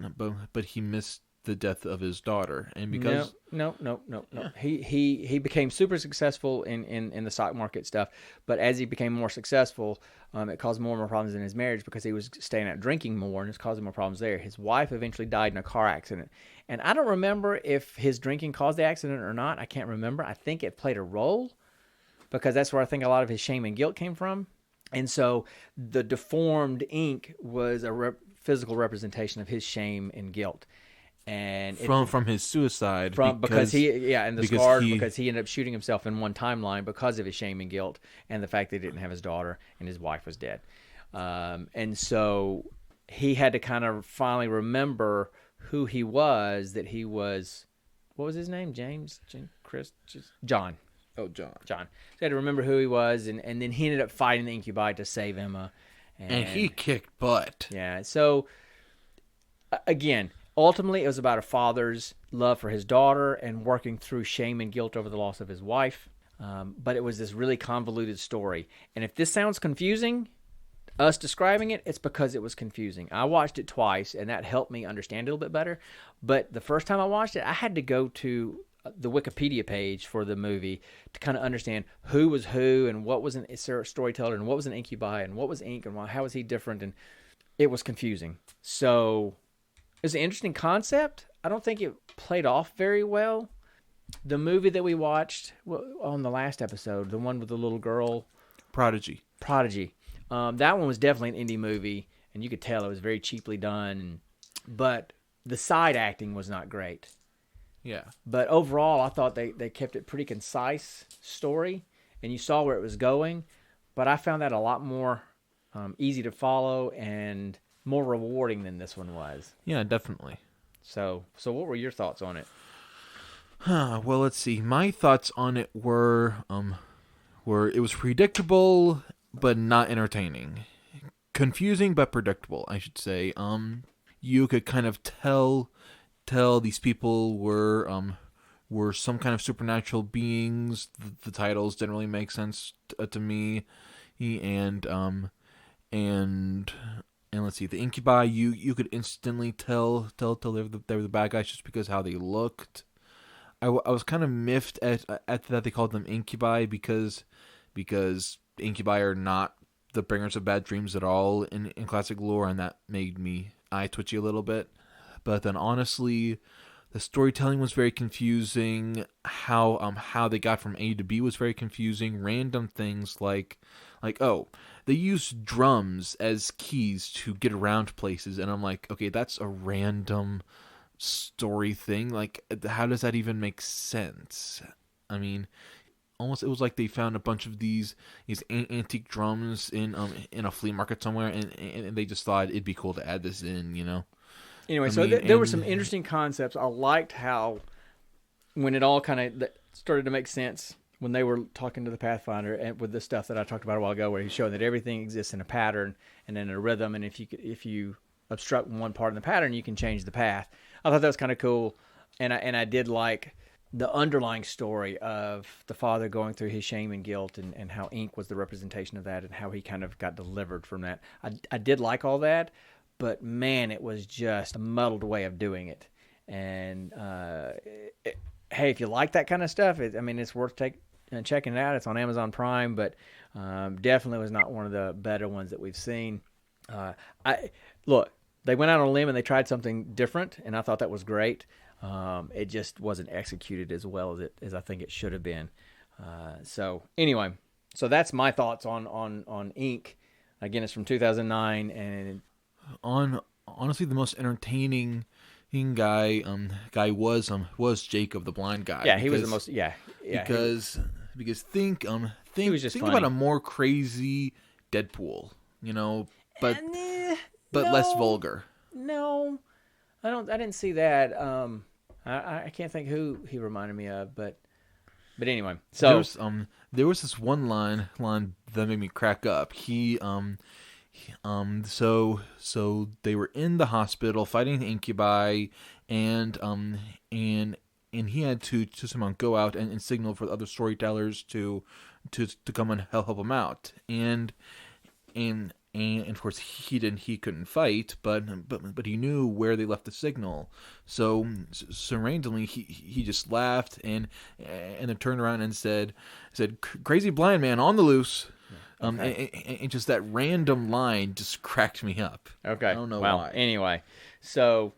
S2: he missed the death of his daughter, and because
S1: no. Yeah. He became super successful in the stock market stuff, but as he became more successful, it caused more and more problems in his marriage, because he was staying out drinking more, and it's causing more problems there. His wife eventually died in a car accident, and I don't remember if his drinking caused the accident or not. I can't remember. I think it played a role, because that's where I think a lot of his shame and guilt came from. And so the deformed Ink was a physical representation of his shame and guilt. And
S2: from his suicide,
S1: because he ended up shooting himself in one timeline because of his shame and guilt, and the fact that he didn't have his daughter and his wife was dead. And so he had to kind of finally remember who he was. That he was, what was his name? John.
S2: Oh, John.
S1: So he had to remember who he was, and then he ended up fighting the incubi to save Emma.
S2: And he kicked butt.
S1: Yeah. So, again, ultimately, it was about a father's love for his daughter and working through shame and guilt over the loss of his wife. But it was this really convoluted story. And if this sounds confusing, us describing it, it's because it was confusing. I watched it twice, and that helped me understand it a little bit better. But the first time I watched it, I had to go to the Wikipedia page for the movie to kind of understand who was who, and what was a storyteller, and what was an incubi, and what was Ink, and how was he different, and it was confusing. So it's an interesting concept. I don't think it played off very well. The movie that we watched on the last episode, the one with the little girl,
S2: Prodigy.
S1: That one was definitely an indie movie, and you could tell it was very cheaply done, but the side acting was not great.
S2: Yeah.
S1: But overall, I thought they kept it pretty concise story, and you saw where it was going. But I found that a lot more easy to follow and more rewarding than this one was.
S2: Yeah, definitely.
S1: So what were your thoughts on it?
S2: Well, let's see. My thoughts on it were it was predictable but not entertaining. Confusing but predictable, I should say. You could kind of tell these people were some kind of supernatural beings. The titles didn't really make sense to me, and and let's see, the Incubi, you could instantly tell they were the bad guys just because how they looked. I was kind of miffed at that they called them Incubi because Incubi are not the bringers of bad dreams at all in classic lore, and that made me eye twitchy a little bit. But then honestly, the storytelling was very confusing. How they got from A to B was very confusing. Random things like oh, they used drums as keys to get around places, and I'm like, okay, that's a random story thing. Like, how does that even make sense? I mean, almost it was like they found a bunch of these antique drums in a flea market somewhere, and they just thought it'd be cool to add this in, you know.
S1: Anyway, there were some interesting concepts. I liked how when it all kind of started to make sense when they were talking to the Pathfinder and with the stuff that I talked about a while ago, where he's showing that everything exists in a pattern and in a rhythm, and if you obstruct one part of the pattern, you can change the path. I thought that was kind of cool, and I did like the underlying story of the father going through his shame and guilt, and how ink was the representation of that, and how he kind of got delivered from that. I did like all that, but man, it was just a muddled way of doing it. And hey, if you like that kind of stuff, it's worth checking it out. It's on Amazon Prime, but definitely was not one of the better ones that we've seen. They went out on a limb and they tried something different, and I thought that was great. It just wasn't executed as well as I think it should have been. So that's my thoughts on Ink. Again, it's from 2009, and
S2: honestly, the most entertaining guy was Jacob, the blind guy.
S1: Yeah, he was the most.
S2: Because think
S1: funny.
S2: about a more crazy Deadpool, you know, but less vulgar.
S1: No, I didn't see that. I can't think who he reminded me of, but anyway. So
S2: there was this one line that made me crack up. So they were in the hospital fighting the Incubi, and he had to somehow go out and signal for the other storytellers to come and help him out, and of course he couldn't fight, but he knew where they left the signal, so randomly he just laughed and then turned around and said crazy blind man on the loose. Okay. And just that random line just cracked me up.
S1: Okay.
S2: I don't know why.
S1: Anyway, so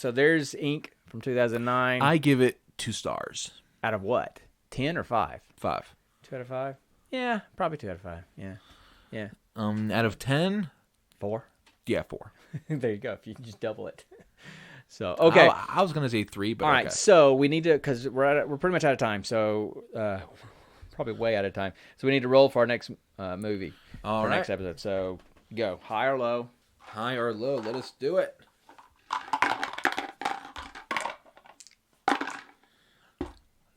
S1: there's Ink from 2009.
S2: I give it 2 stars.
S1: Out of what? 10 or 5?
S2: 5.
S1: 2 out of 5? Yeah, probably 2 out of 5. Yeah.
S2: Out of 10?
S1: 4?
S2: Yeah, 4.
S1: There you go. If you can just double it. So, okay.
S2: I was going to say 3, but
S1: all right, so we need to, because we're pretty much out of time, so probably way out of time. So we need to roll for our next movie.
S2: All right.
S1: Next episode. So go. High or low?
S2: High or low. Let us do it.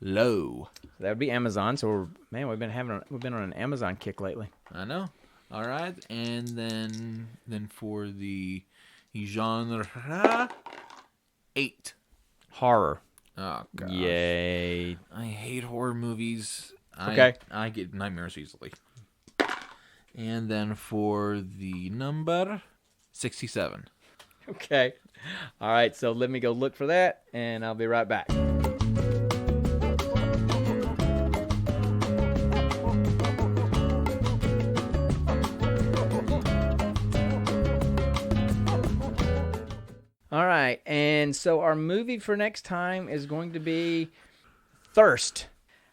S2: Low.
S1: That would be Amazon. So we've been on an Amazon kick lately.
S2: I know. All right, and then for the genre, 8.
S1: Horror.
S2: Oh gosh.
S1: Yay.
S2: I hate horror movies.
S1: Okay.
S2: I get nightmares easily. And then for the number 67.
S1: Okay. All right, so let me go look for that, and I'll be right back. All right, and so our movie for next time is going to be Thirst.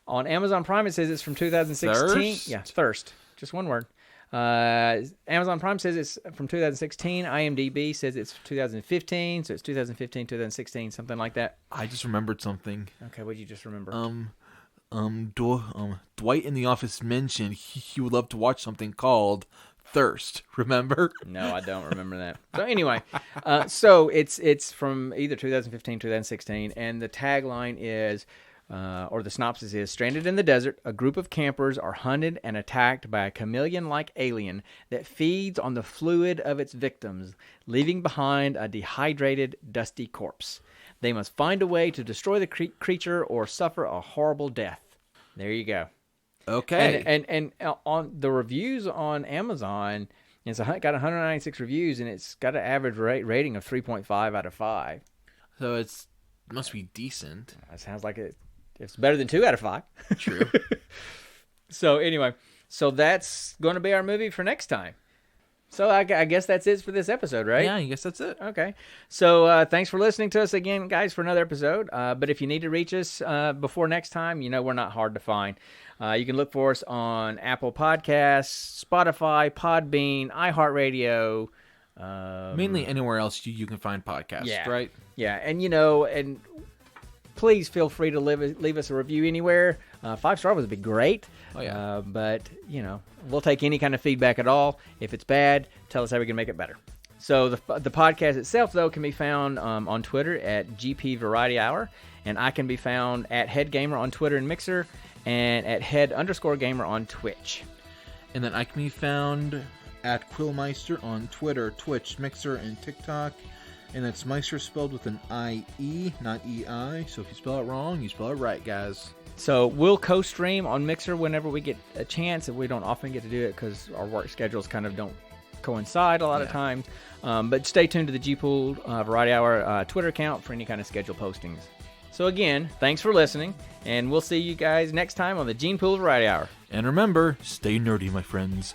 S1: On Amazon Prime, it says it's from 2016.
S2: Thirst?
S1: Yeah, Thirst. Just one word. Amazon Prime says it's from 2016. IMDb says it's 2015. So it's 2015, 2016, something like that.
S2: I just remembered something.
S1: Okay, what did you just remember?
S2: Dwight in The Office mentioned he would love to watch something called thirst. Remember?
S1: No, I don't remember that. So anyway, so it's from either 2015, 2016, and the tagline is, or the synopsis is, stranded in the desert, a group of campers are hunted and attacked by a chameleon-like alien that feeds on the fluid of its victims, leaving behind a dehydrated, dusty corpse. They must find a way to destroy the creature or suffer a horrible death. There you go.
S2: Okay.
S1: And on the reviews on Amazon, it's got 196 reviews, and it's got an average rating of 3.5 out of 5.
S2: So it must be decent.
S1: That sounds like it's better than 2 out of 5.
S2: True.
S1: So anyway, so that's going to be our movie for next time. So I guess that's it for this episode, right?
S2: Yeah, I guess that's it.
S1: Okay. So thanks for listening to us again, guys, for another episode. But if you need to reach us before next time, we're not hard to find. You can look for us on Apple Podcasts, Spotify, Podbean, iHeartRadio.
S2: Mainly anywhere else you can find podcasts, right?
S1: Yeah, and please feel free to leave us a review anywhere. 5-star would be great.
S2: Oh, yeah.
S1: But, we'll take any kind of feedback at all. If it's bad, tell us how we can make it better. So the podcast itself, though, can be found on Twitter at GP Variety Hour. And I can be found at Headgamer on Twitter and Mixer, and at Head_Gamer on Twitch.
S2: And then I can be found at Quillmeister on Twitter, Twitch, Mixer, and TikTok. And that's Meister spelled with an I-E, not E-I. So if you spell it wrong, you spell it right, guys.
S1: So we'll co-stream on Mixer whenever we get a chance. And we don't often get to do it because our work schedules kind of don't coincide a lot of times. But stay tuned to the G-Pool Variety Hour Twitter account for any kind of scheduled postings. So again, thanks for listening. And we'll see you guys next time on the Gene Pool Variety Hour.
S2: And remember, stay nerdy, my friends.